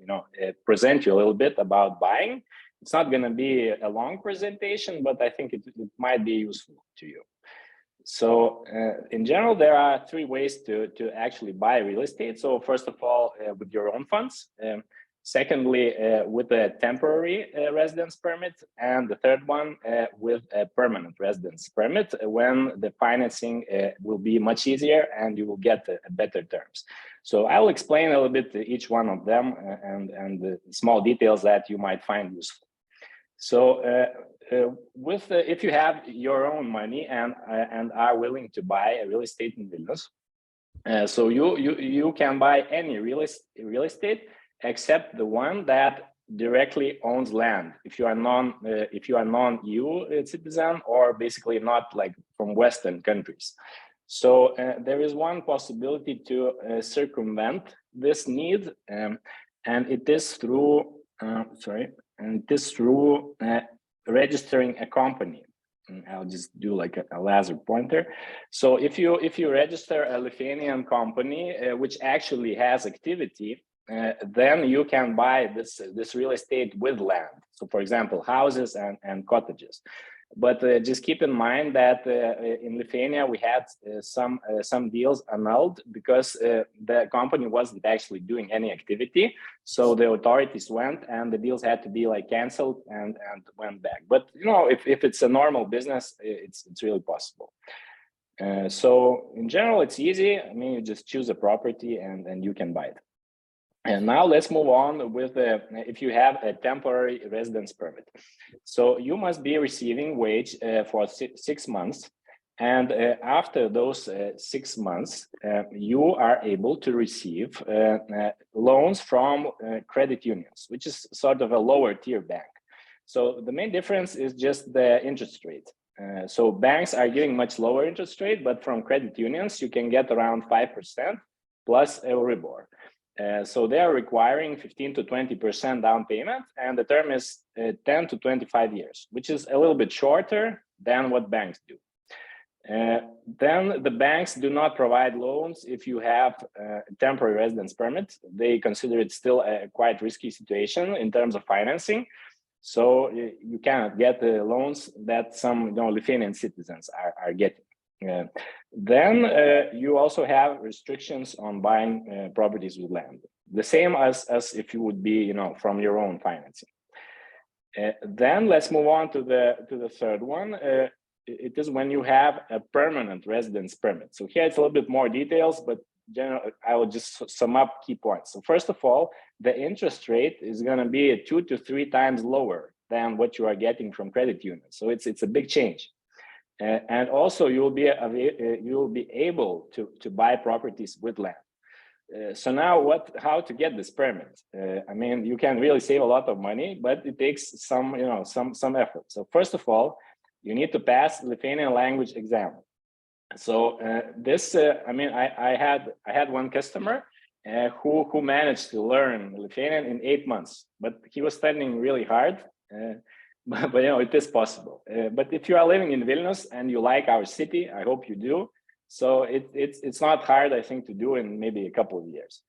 present you a little bit about buying. It's not going to be a long presentation, but I think it might be useful to you. So in general, there are three ways to actually buy real estate. So first of all, with your own funds. Secondly, with a temporary residence permit, and the third one with a permanent residence permit, when the financing will be much easier and you will get better terms. So I will explain a little bit each one of them and the small details that you might find useful. So if you have your own money and are willing to buy a real estate in Vilnius, so you can buy any real estate except the one that directly owns land. If you are non-EU citizen, or basically not like from Western countries. So there is one possibility to circumvent this need, and it is through registering a company. I'll just do like a laser pointer. So if you register a Lithuanian company which actually has activity, then you can buy this real estate with land. So for example, houses and cottages. But just keep in mind that in Lithuania we had some deals annulled because the company wasn't actually doing any activity. So the authorities went and the deals had to be like canceled and went back. But if it's a normal business, it's really possible. So in general, it's easy. I mean, you just choose a property and you can buy it. And now let's move on with if you have a temporary residence permit. So you must be receiving wage for 6 months. And after those 6 months, you are able to receive loans from credit unions, which is sort of a lower tier bank. So the main difference is just the interest rate. So banks are giving much lower interest rate, but from credit unions, you can get around 5% plus Euribor. So they are requiring 15 to 20% down payment, and the term is 10 to 25 years, which is a little bit shorter than what banks do. Then the banks do not provide loans if you have a temporary residence permit. They consider it still a quite risky situation in terms of financing. So you cannot get the loans that some Lithuanian citizens are getting. Then you also have restrictions on buying properties with land, the same as if you would be, from your own financing. Then let's move on to the third one. It is when you have a permanent residence permit. So here it's a little bit more details, but generally I will just sum up key points. So first of all, the interest rate is going to be 2 to 3 times lower than what you are getting from credit unions. So it's a big change. And also you will be able to buy properties with land. So now how to get this permit? I mean, you can really save a lot of money, but it takes some effort. So first of all, you need to pass the Lithuanian language exam. So I had one customer who managed to learn Lithuanian in 8 months, but he was studying really hard. But it is possible. But if you are living in Vilnius and you like our city, I hope you do. So it's not hard, I think, to do in maybe a couple of years.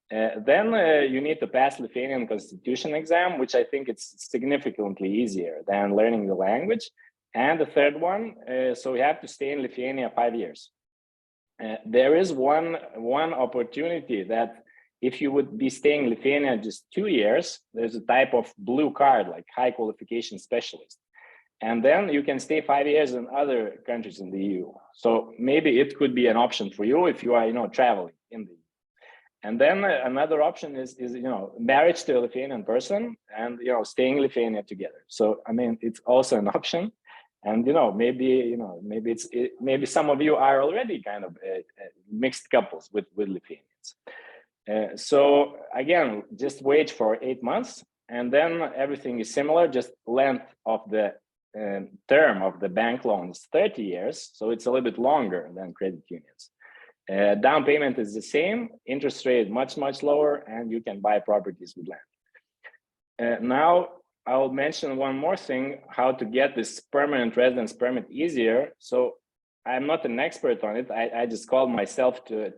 Then you need to pass Lithuanian Constitution exam, which I think it's significantly easier than learning the language. And the third one, so you have to stay in Lithuania 5 years. There is one opportunity that if you would be staying in Lithuania just 2 years, there's a type of blue card, like high qualification specialist. And then you can stay 5 years in other countries in the EU. So maybe it could be an option for you if you are, traveling in the EU. And then another option is marriage to a Lithuanian person and, staying in Lithuania together. So, I mean, it's also an option. And, maybe some of you are already kind of mixed couples with Lithuanians. So again, just wait for 8 months, and then everything is similar. Just length of the term of the bank loan is 30 years, so it's a little bit longer than credit unions. Down payment is the same, interest rate much lower, and you can buy properties with land. Now I'll mention one more thing: how to get this permanent residence permit easier. So I'm not an expert on it. I just called myself to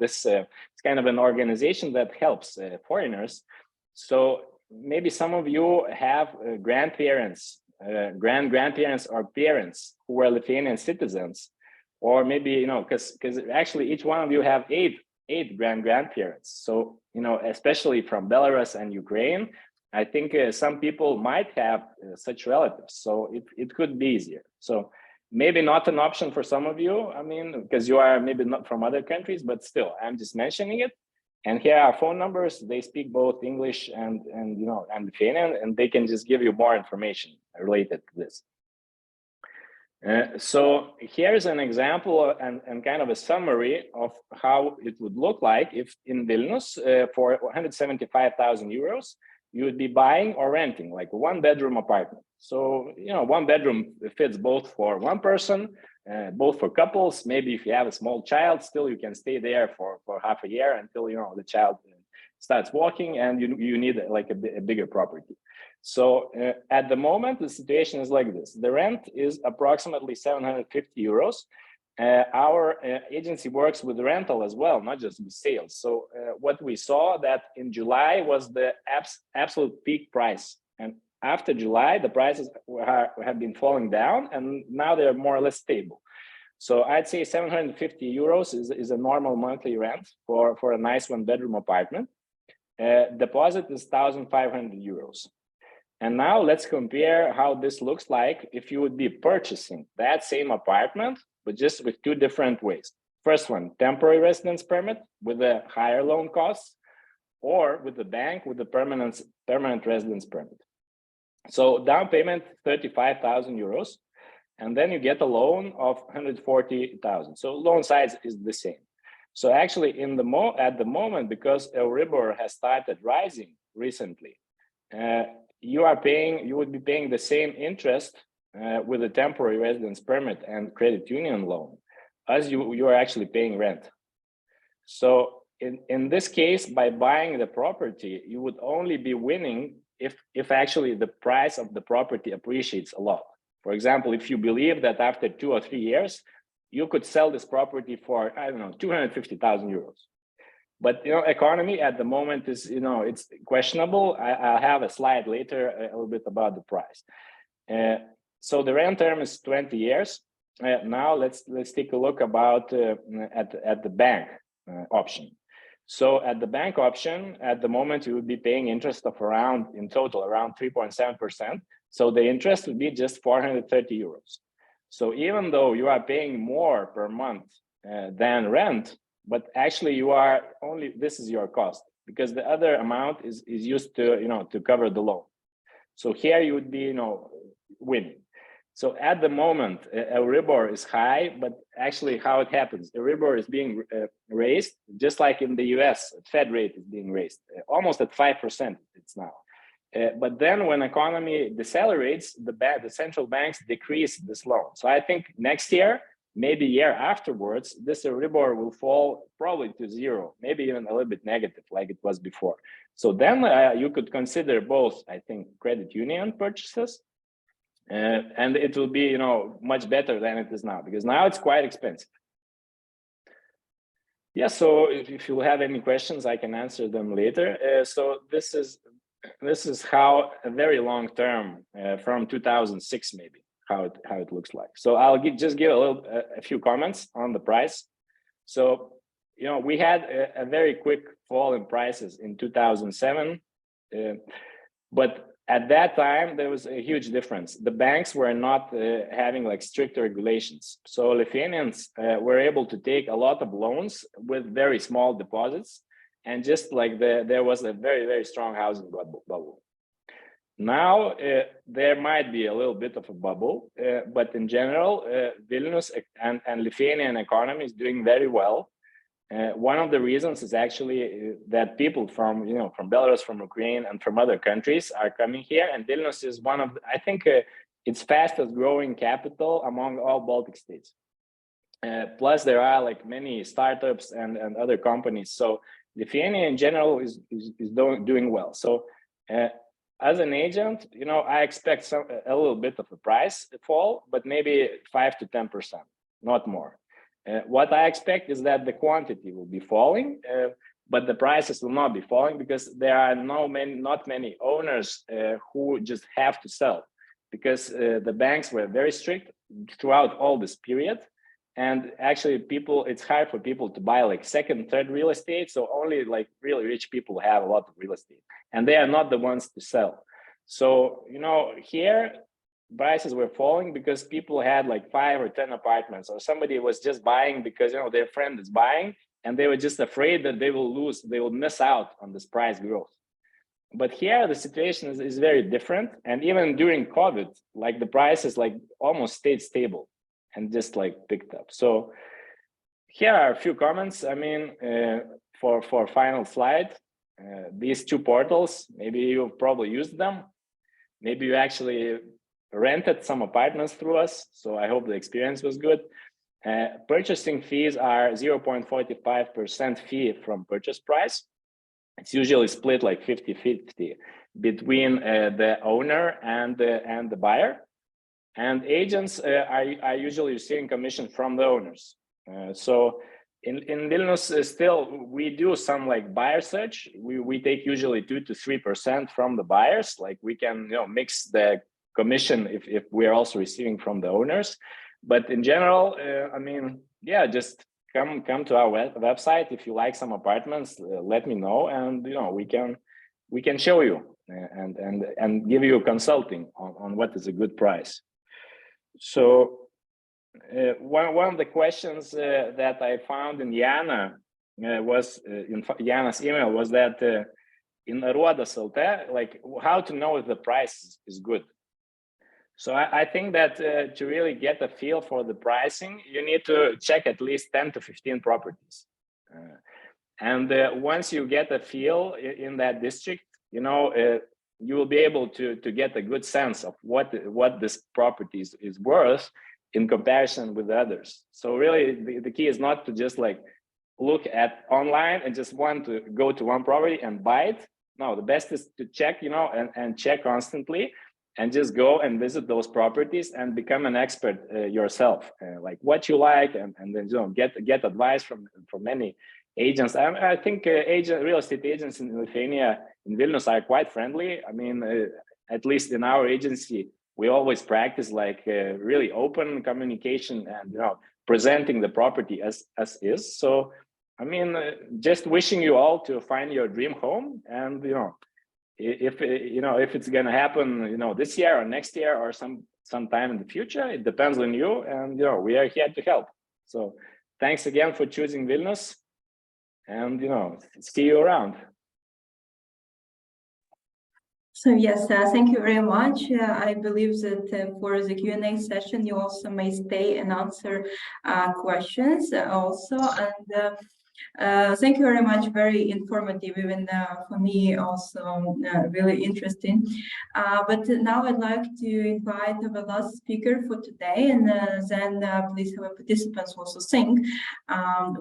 this. It's kind of an organization that helps foreigners. So maybe some of you have grandparents, grandparents or parents who were Lithuanian citizens, or maybe because actually each one of you have eight grandparents. So especially from Belarus and Ukraine, I think some people might have such relatives. So it could be easier. So maybe not an option for some of you, I mean, because you are maybe not from other countries, but still, I'm just mentioning it. And here are phone numbers. They speak both English and Lithuanian, and they can just give you more information related to this. So here's an example and kind of a summary of how it would look like if in Vilnius, for 175,000 euros, you would be buying or renting like a 1-bedroom apartment. So, 1 bedroom fits both for one person, both for couples. Maybe if you have a small child, still you can stay there for half a year until, the child starts walking, and you need like a bigger property. So at the moment, the situation is like this. The rent is approximately 750 euros. Our agency works with rental as well, not just with sales. So what we saw that in July was the absolute peak price. And after July, the prices have been falling down, and now they're more or less stable. So I'd say 750 euros is a normal monthly rent for a nice 1-bedroom apartment. Deposit is 1,500 euros. And now let's compare how this looks like if you would be purchasing that same apartment, but just with 2 different ways. First one, temporary residence permit with a higher loan costs, or with the bank with the permanent residence permit. So down payment 35,000 euros, and then you get a loan of 140,000. So loan size is the same. So actually, at the moment, because Euribor has started rising recently, you would be paying the same interest with a temporary residence permit and credit union loan as you are actually paying rent. So in this case, by buying the property, you would only be winning if actually the price of the property appreciates a lot. For example, if you believe that after 2 or 3 years, you could sell this property for, I don't know, 250,000 euros. But, economy at the moment is, it's questionable. I'll have a slide later a little bit about the price. So the rent term is 20 years. Now let's take a look about at the bank option. So at the bank option, at the moment, you would be paying interest of in total around 3.7%. So the interest would be just 430 euros. So even though you are paying more per month than rent, but actually this is your cost, because the other amount is used to, to cover the loan. So here you would be, winning. So at the moment, Euribor is high, but actually how it happens, Euribor is being raised, just like in the US, Fed rate is being raised, almost at 5% it's now. But then when economy decelerates, the central banks decrease this loan. So I think next year, maybe year afterwards, this Euribor will fall probably to 0, maybe even a little bit negative like it was before. So then you could consider both, I think, credit union purchases, and it will be, much better than it is now, because now it's quite expensive. Yeah, so if you have any questions, I can answer them later. So this is how a very long term from 2006 maybe how it looks like. So I'll just give a few comments on the price. So we had a very quick fall in prices in 2007, but at that time there was a huge difference. The banks were not having like strict regulations, so Lithuanians were able to take a lot of loans with very small deposits. And just like there was a very, very strong housing bubble. Now, there might be a little bit of a bubble, but in general, Vilnius and Lithuanian economy is doing very well. One of the reasons is actually that people from Belarus, from Ukraine, and from other countries are coming here. And Vilnius is one of, I think, it's fastest growing capital among all Baltic states. Plus, there are like many startups and other companies. So Lithuania in general is doing well. So as an agent, I expect a little bit of a price fall, but maybe 5 to 10%, not more. What I expect is that the quantity will be falling, but the prices will not be falling, because there are not many owners who just have to sell, because the banks were very strict throughout all this period. And actually it's hard for people to buy like second, third real estate. So only like really rich people have a lot of real estate, and they are not the ones to sell. So, here prices were falling because people had like 5 or 10 apartments, or somebody was just buying because, their friend is buying, and they were just afraid that they will miss out on this price growth. But here the situation is very different. And even during COVID, like the prices like almost stayed stable and just like picked up. So here are a few comments. I mean, for final slide, these two portals, maybe you've probably used them. Maybe you actually rented some apartments through us. So I hope the experience was good. Purchasing fees are 0.45% fee from purchase price. It's usually split like 50-50 between the owner and the buyer. And agents are usually receiving commission from the owners. So in Vilnius, still we do some like buyer search. We take usually 2 to 3% from the buyers. Like we can mix the commission if we are also receiving from the owners. But in general, I mean, yeah, just come to our website if you like some apartments. Let me know, and we can show you and give you consulting on what is a good price. So one of the questions that I found in Jana was in Jana's email was that in Aruodas LT, like how to know if the price is good. So I think that to really get a feel for the pricing, you need to check at least 10 to 15 properties. And once you get a feel in that district, you know, you will be able to get a good sense of what this property is worth in comparison with others. So really the key is not to just like look at online and just want to go to one property and buy it. No, the best is to check, you know, and check constantly and just go and visit those properties and become an expert yourself, like what you like, and then, you know, get advice from many agents. I think real estate agents in Lithuania, in Vilnius, are quite friendly. I mean, at least in our agency, we always practice like really open communication and, you know, presenting the property as is. So, I mean, just wishing you all to find your dream home, and, you know, if it's going to happen, you know, this year or next year or sometime in the future, it depends on you, and, you know, we are here to help. So thanks again for choosing Vilnius, and, you know, see you around. So yes, thank you very much. I believe that for the Q&A session, you also may stay and answer questions also. And thank you very much. Very informative, even for me, also really interesting. But now I'd like to invite our last speaker for today, and then please have our participants also think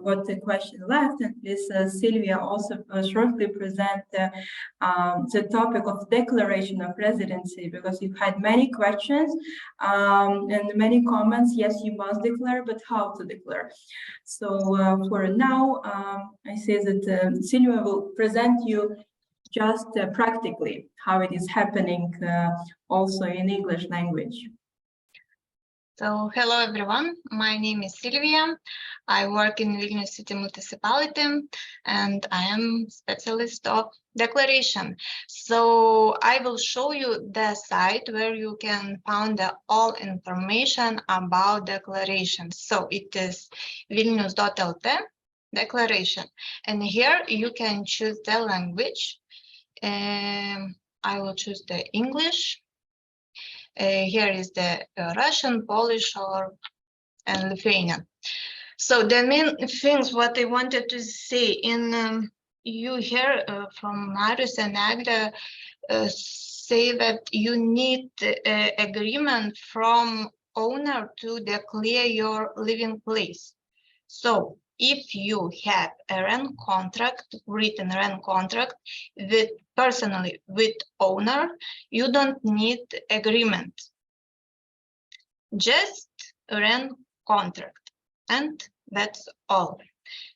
what the question left. And please, Silvia, also shortly present the topic of declaration of residency, because you've had many questions and many comments. Yes, you must declare, but how to declare? So for now, I say that Silvia will present you just practically how it is happening also in English language. So hello everyone, my name is Silvia. I work in Vilnius City Municipality and I am specialist of declaration. So I will show you the site where you can find all information about declaration. So it is vilnius.lt declaration, and here you can choose the language. I will choose the English. Here is the Russian, Polish, and Lithuanian. So the main things what I wanted to say in you hear from Marius and Agda say that you need agreement from owner to declare your living place. So if you have a rent contract, written rent contract with personally with owner, you don't need agreement, just rent contract, and that's all.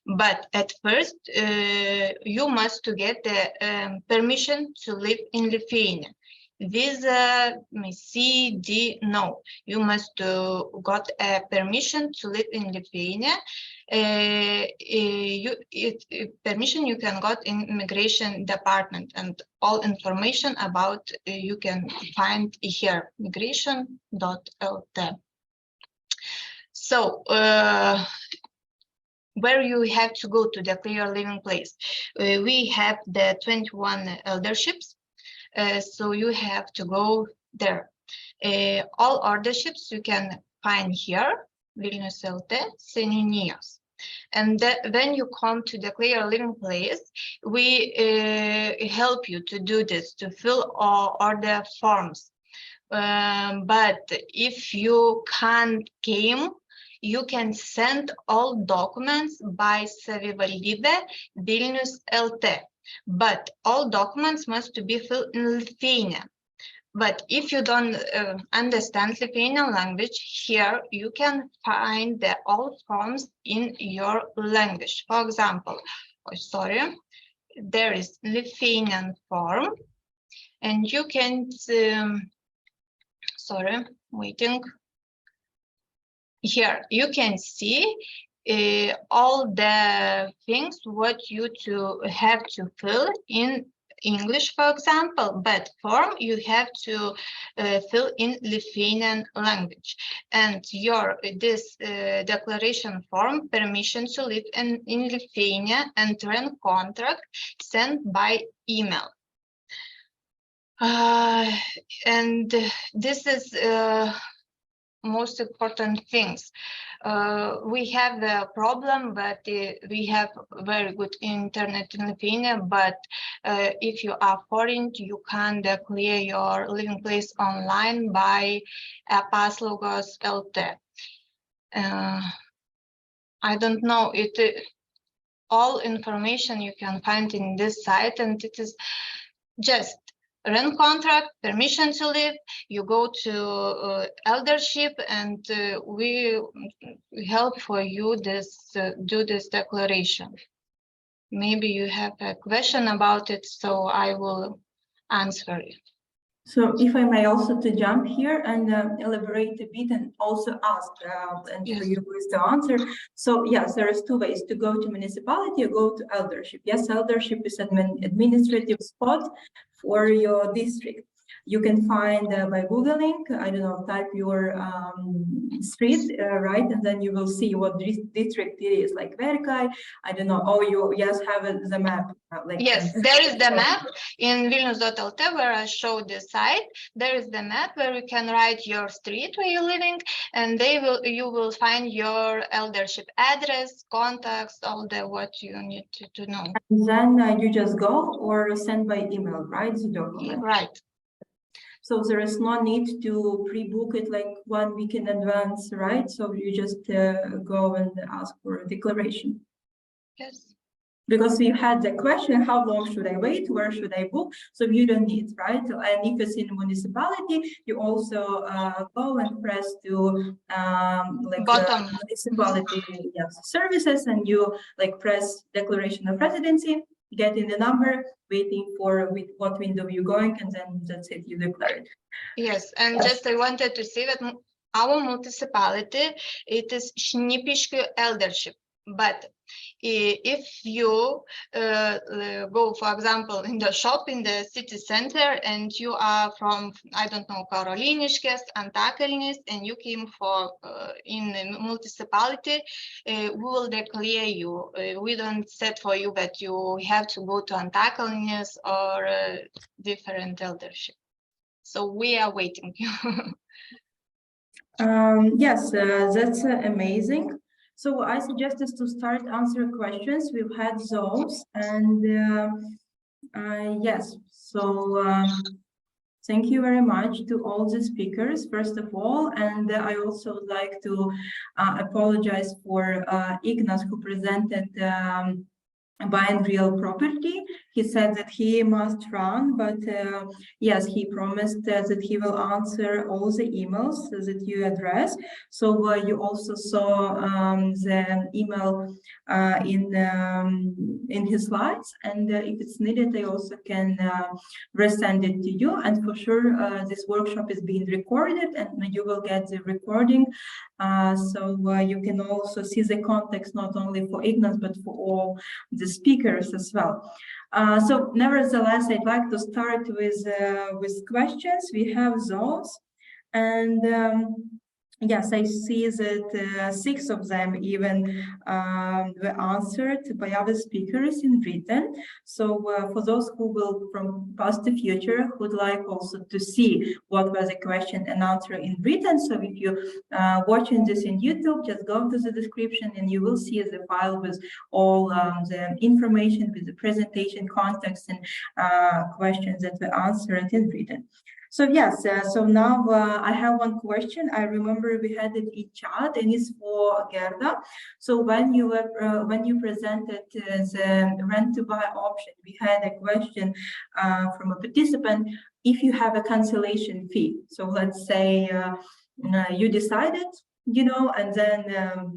But at first, you must to get the permission to live in Lithuania. Visa, C, D, no. You must got a permission to live in Lithuania. Permission you can got in immigration department, and all information about you can find here, migration.lt. So where you have to go to declare your living place? We have the 21 elderships. So you have to go there. All elderships you can find here, Vilnius LT, Seniūnijos. And when you come to declare your living place, we help you to do this, to fill all the forms. But if you can't came, you can send all documents by Savivaldybė Vilnius LT. But all documents must be filled in Lithuanian. But if you don't understand Lithuanian language, here you can find all forms in your language. For example, there is Lithuanian form, and you can, here you can see all the things what you have to fill in English, for example, but form you have to fill in Lithuanian language. And this declaration form, permission to live in Lithuania and rent contract sent by email. And this is most important things. We have the problem that we have very good internet in Lithuania, but if you are foreign, you can declare your living place online by paslaugos LT. I don't know, all information you can find in this site, and it is just rent contract, permission to live. You go to eldership, and we help for you do this declaration. Maybe you have a question about it, so I will answer it. So if I may also to jump here and elaborate a bit and also ask and Yes. for you guys to answer. So yes, there is two ways to go to municipality or go to eldership. Yes, eldership is an administrative spot for your district. You can find by Googling, I don't know, type your street, right? And then you will see what district it is, like Verkai, I don't know, oh, you yes have the map. Like yes, there is the map in Vilnius.lt where I showed the site. There is the map where you can write your street where you're living, and you will find your eldership address, contacts, all the what you need to know. And then you just go or send by email, right? The document. Right. So there is no need to pre-book it like 1 week in advance, right? So you just go and ask for a declaration. Yes. Because we had the question, how long should I wait? Where should I book? So you don't need, right? And if it's in a municipality, you also go and press to like Bottom. municipality services, and you like press declaration of residency, get in the number, waiting for with what window you're going, and then that's it, you declare it. Yes, and just I wanted to say that our municipality, it is Šnipiškių eldership, but if you go, for example, in the shop in the city center, and you are from, I don't know, Karoliniškės, Antakalnis, and you came for in the municipality, we will declare you. We don't set for you that you have to go to Antakalnis or different eldership. So we are waiting. Yes, that's amazing. So I suggest us to start answering questions. We've had those, and yes, so thank you very much to all the speakers, first of all, and I also would like to apologize for Ignas, who presented buying real property. He said that he must run, but yes, he promised that he will answer all the emails that you address. So you also saw the email in his slides, and if it's needed, I also can resend it to you. And for sure, this workshop is being recorded, and you will get the recording. So you can also see the context not only for Ignas, but for all the speakers as well. So nevertheless, I'd like to start with questions. We have those, and yes, I see that 6 of them even were answered by other speakers in written. So for those who will from past to future would like also to see what was the question and answer in written. So if you're watching this in YouTube, just go to the description and you will see the file with all the information, with the presentation context and questions that were answered in written. So yes, so now I have one question. I remember we had it in chat, and it's for Gerda. So when you presented the rent to buy option, we had a question from a participant: if you have a cancellation fee. So let's say you decided, you know, and then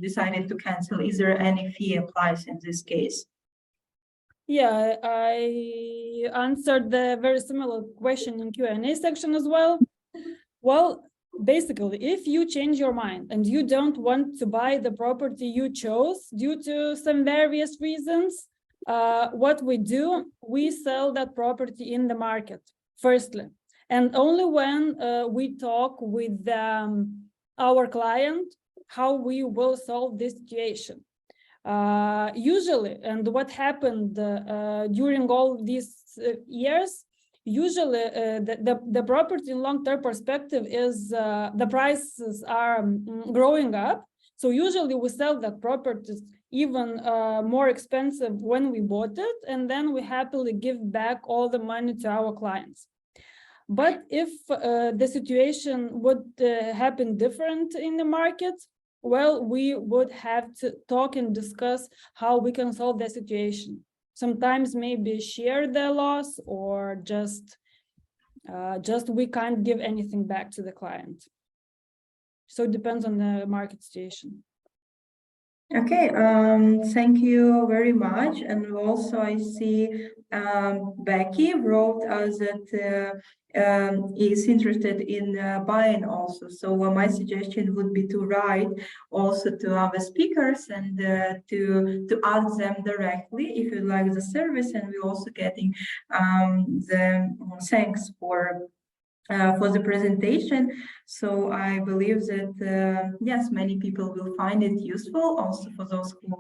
decided to cancel. Is there any fee applies in this case? Yeah, I answered the very similar question in Q&A section as well. Well, basically, if you change your mind and you don't want to buy the property you chose due to some various reasons, what we do, we sell that property in the market, firstly. And only when we talk with our client, how we will solve this situation. Usually, and what happened during all these years, usually the property in long-term perspective is the prices are growing up. So usually we sell the properties even more expensive when we bought it, and then we happily give back all the money to our clients. But if the situation would happen different in the market, well, we would have to talk and discuss how we can solve the situation. Sometimes maybe share the loss, or just we can't give anything back to the client. So it depends on the market situation. Okay, thank you very much. And also I see Becky wrote us that is interested in buying also. So my suggestion would be to write also to our speakers and to ask them directly if you like the service, and we're also getting the thanks for the presentation. So I believe that yes, many people will find it useful, also for those who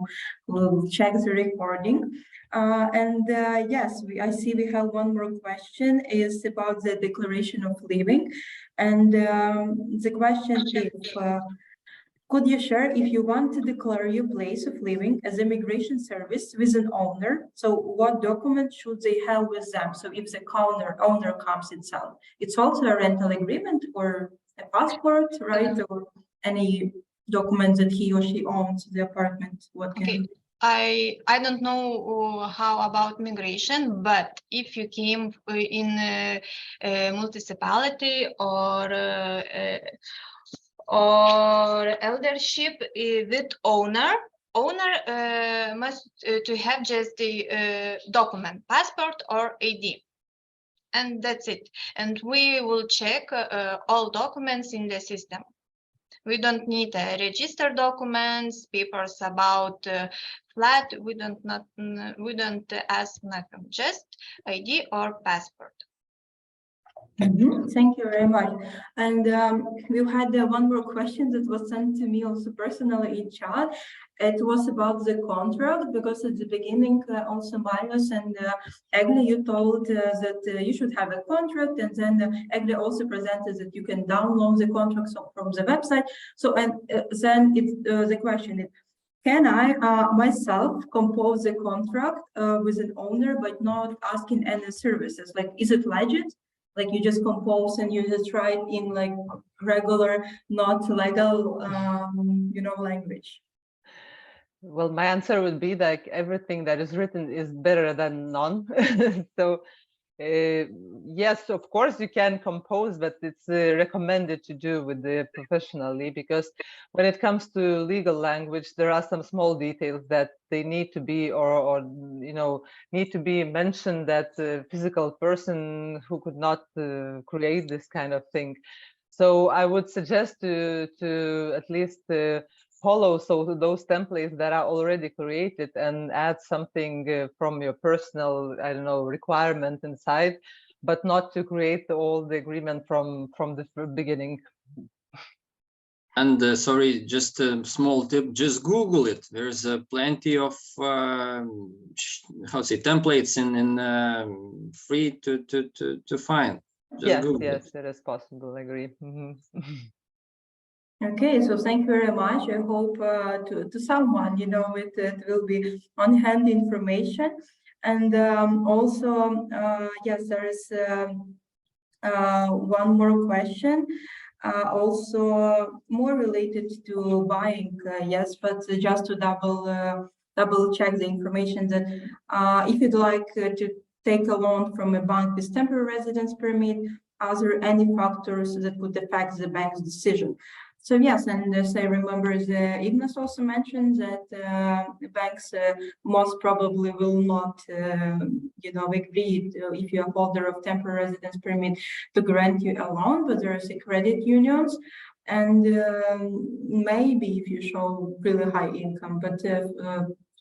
will check the recording. Yes, I see we have one more question, is about the declaration of living. And the question is, could you share if you want to declare your place of living as immigration service with an owner? So what documents should they have with them? So if the owner comes itself, it's also a rental agreement or a passport, right? Or any documents that he or she owns the apartment. What can you... I don't know how about migration, but if you came in a municipality or eldership with owner must to have just the document, passport or ID, and that's it. And we will check all documents in the system. We don't need register documents, papers about flat. We don't ask nothing, just ID or passport. Thank you very much. And we had one more question that was sent to me also personally in chat. It was about the contract, because at the beginning also Marius and Eglė, you told that you should have a contract, and then Eglė also presented that you can download the contract from the website. So and then the question is, can I myself compose a contract with an owner but not asking any services? Like, is it legit? Like you just compose and you just write in like regular, not legal, language? Well, my answer would be that everything that is written is better than none. So yes, of course you can compose, but it's recommended to do with the professionally, because when it comes to legal language, there are some small details that they need to be need to be mentioned, that physical person who could not create this kind of thing. So I would suggest to at least follow those templates that are already created and add something from your personal, requirement inside, but not to create all the agreement from the beginning. And sorry, just a small tip, just Google it. There's plenty of templates in free to find. Just Google yes, it is possible. I agree. Okay, so thank you very much. I hope to someone, it will be on-hand information. And also, yes, there is one more question, also more related to buying, yes, but just to double check the information that if you'd like to take a loan from a bank with temporary residence permit, are there any factors that could affect the bank's decision? So yes, and as I remember, Ignas also mentioned that banks most probably will not, agree if you're a holder of temporary residence permit to grant you a loan, but there is a credit unions, and maybe if you show really high income, but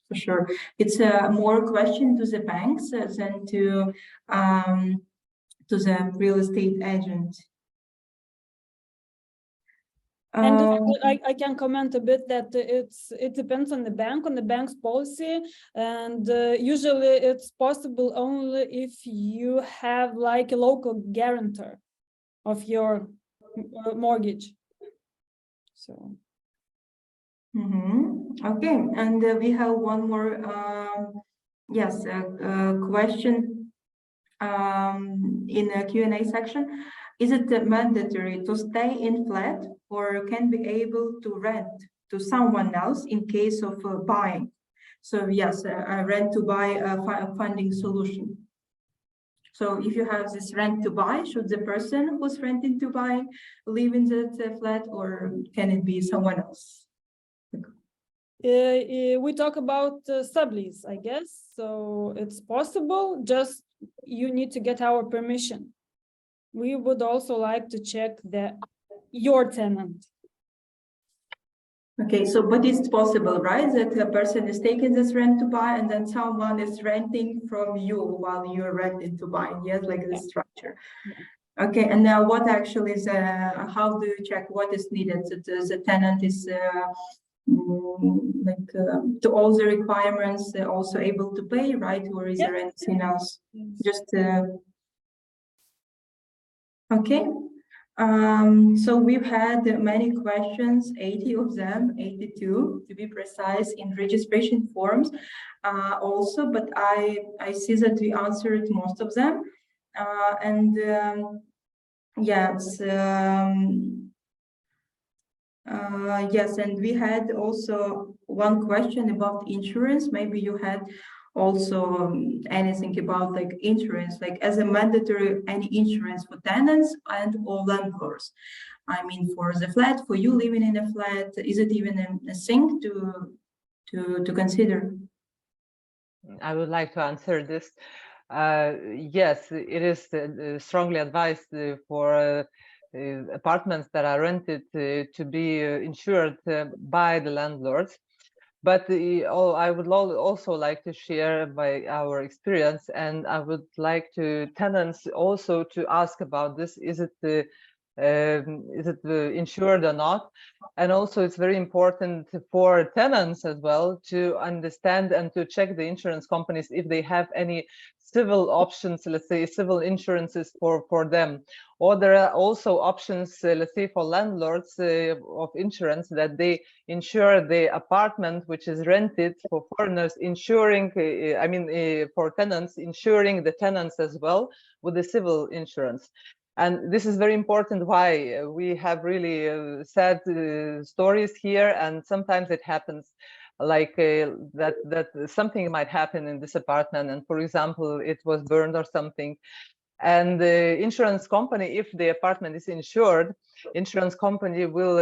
for sure. It's a more question to the banks than to the real estate agent. And I can comment a bit that it depends on the bank's policy, and usually it's possible only if you have like a local guarantor of your mortgage. So. Okay, and we have one more question in the Q&A section. Is it mandatory to stay in flat or can be able to rent to someone else in case of buying? So yes, a rent to buy funding solution. So if you have this rent to buy, should the person who's renting to buy live in that flat, or can it be someone else? We talk about sublease, I guess. So it's possible, just you need to get our permission. We would also like to check your tenant. Okay, so but it's possible, right? That a person is taking this rent to buy and then someone is renting from you while you're renting to buy. Yes, like this structure. Yeah. Okay, and now what actually is, how do you check what is needed? So the tenant is to all the requirements, also able to pay, right? Or is there anything else? Just okay. So we've had many questions, 80 of them, 82 to be precise, in registration forms also, but I see that we answered most of them. Yes, and we had also one question about insurance. Maybe you had also anything about like insurance, like as a mandatory any insurance for tenants and or landlords. I mean, for the flat, for you living in a flat, is it even a thing to consider? I would like to answer this. Yes, it is strongly advised for apartments that are rented to be insured by the landlords. But I would also like to share by our experience, and I would like to tenants also to ask about this. Is it insured or not? And also it's very important for tenants as well to understand and to check the insurance companies if they have any civil options, let's say civil insurances for them. Or there are also options, let's say for landlords of insurance, that they insure the apartment which is rented for foreigners, insuring, for tenants, insuring the tenants as well with the civil insurance. And this is very important. Why? We have really sad stories here, and sometimes it happens like that something might happen in this apartment, and for example it was burned or something, and the insurance company, if the apartment is insured, insurance company will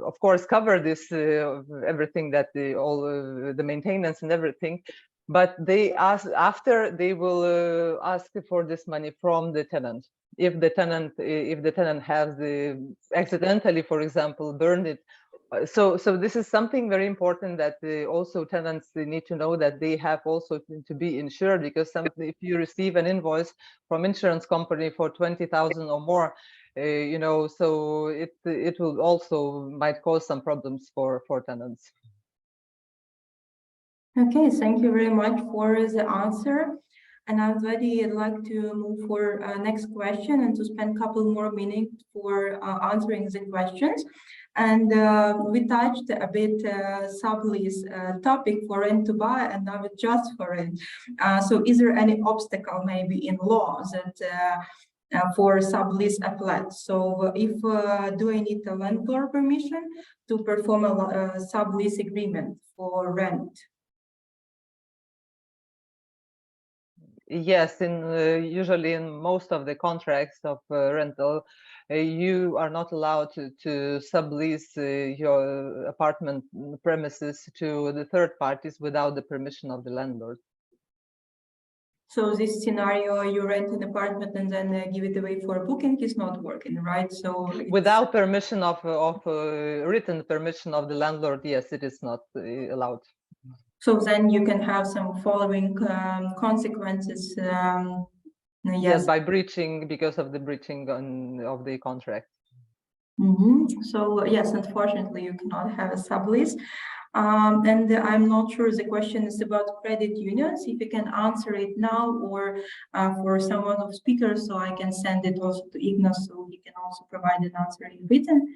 of course cover this everything, that all the maintenance and everything, but they will ask for this money from the tenant. If the tenant has accidentally, for example, burned it. So this is something very important that also tenants need to know, that they have also to be insured, because if you receive an invoice from insurance company for 20,000 or more, so it will also might cause some problems for tenants. Okay, thank you very much for the answer. And I'd like to move for next question and to spend a couple more minutes for answering the questions. And we touched a bit sublease topic for rent to buy, and now it's just for rent. So is there any obstacle maybe in law that for sublease a flat? So if do I need a landlord permission to perform a sublease agreement for rent? Yes, usually in most of the contracts of rental, you are not allowed to sublease your apartment premises to the third parties without the permission of the landlord. So this scenario, you rent an apartment and then give it away for a booking, is not working, right? So without permission of written permission of the landlord, yes, it is not allowed. So then you can have some following consequences. Yes, by breaching, because of the breaching of the contract. So yes, unfortunately, you cannot have a sublease. And I'm not sure the question is about credit unions, if you can answer it now or for someone of speakers, so I can send it also to Ignas, so he can also provide an answer in written.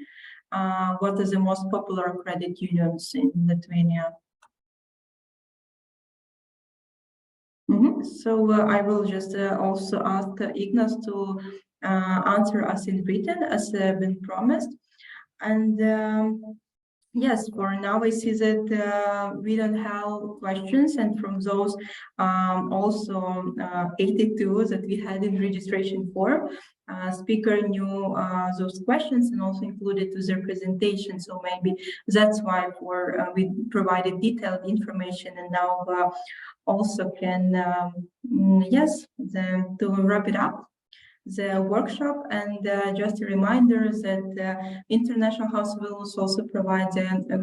What are the most popular credit unions in Lithuania? So I will just also ask Ignas to answer us in written as been promised. And yes, for now I see that we don't have questions, and from those also 82 that we had in registration form, speaker knew those questions and also included to their presentation. So maybe that's why we provided detailed information, and now also can to wrap it up the workshop. And just a reminder that International House of Vilnius also provides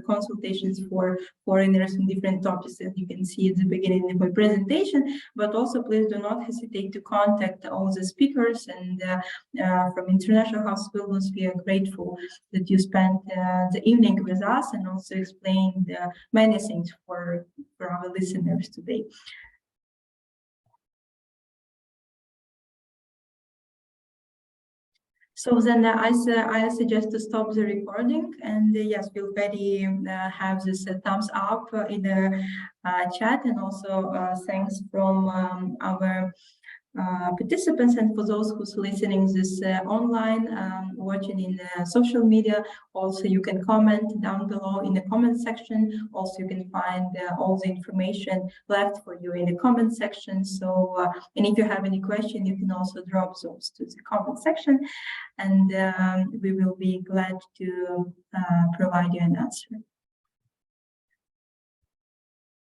consultations for foreigners in different topics, as you can see at the beginning of my presentation. But also please do not hesitate to contact all the speakers, and from International House of Vilnius we are grateful that you spent the evening with us and also explained many things for our listeners today. So then I suggest to stop the recording, and yes, we already have this thumbs up in the chat, and also thanks from our participants, and for those who's listening this online, watching in social media, also you can comment down below in the comment section. Also you can find all the information left for you in the comment section. So and if you have any question, you can also drop those to the comment section, and we will be glad to provide you an answer.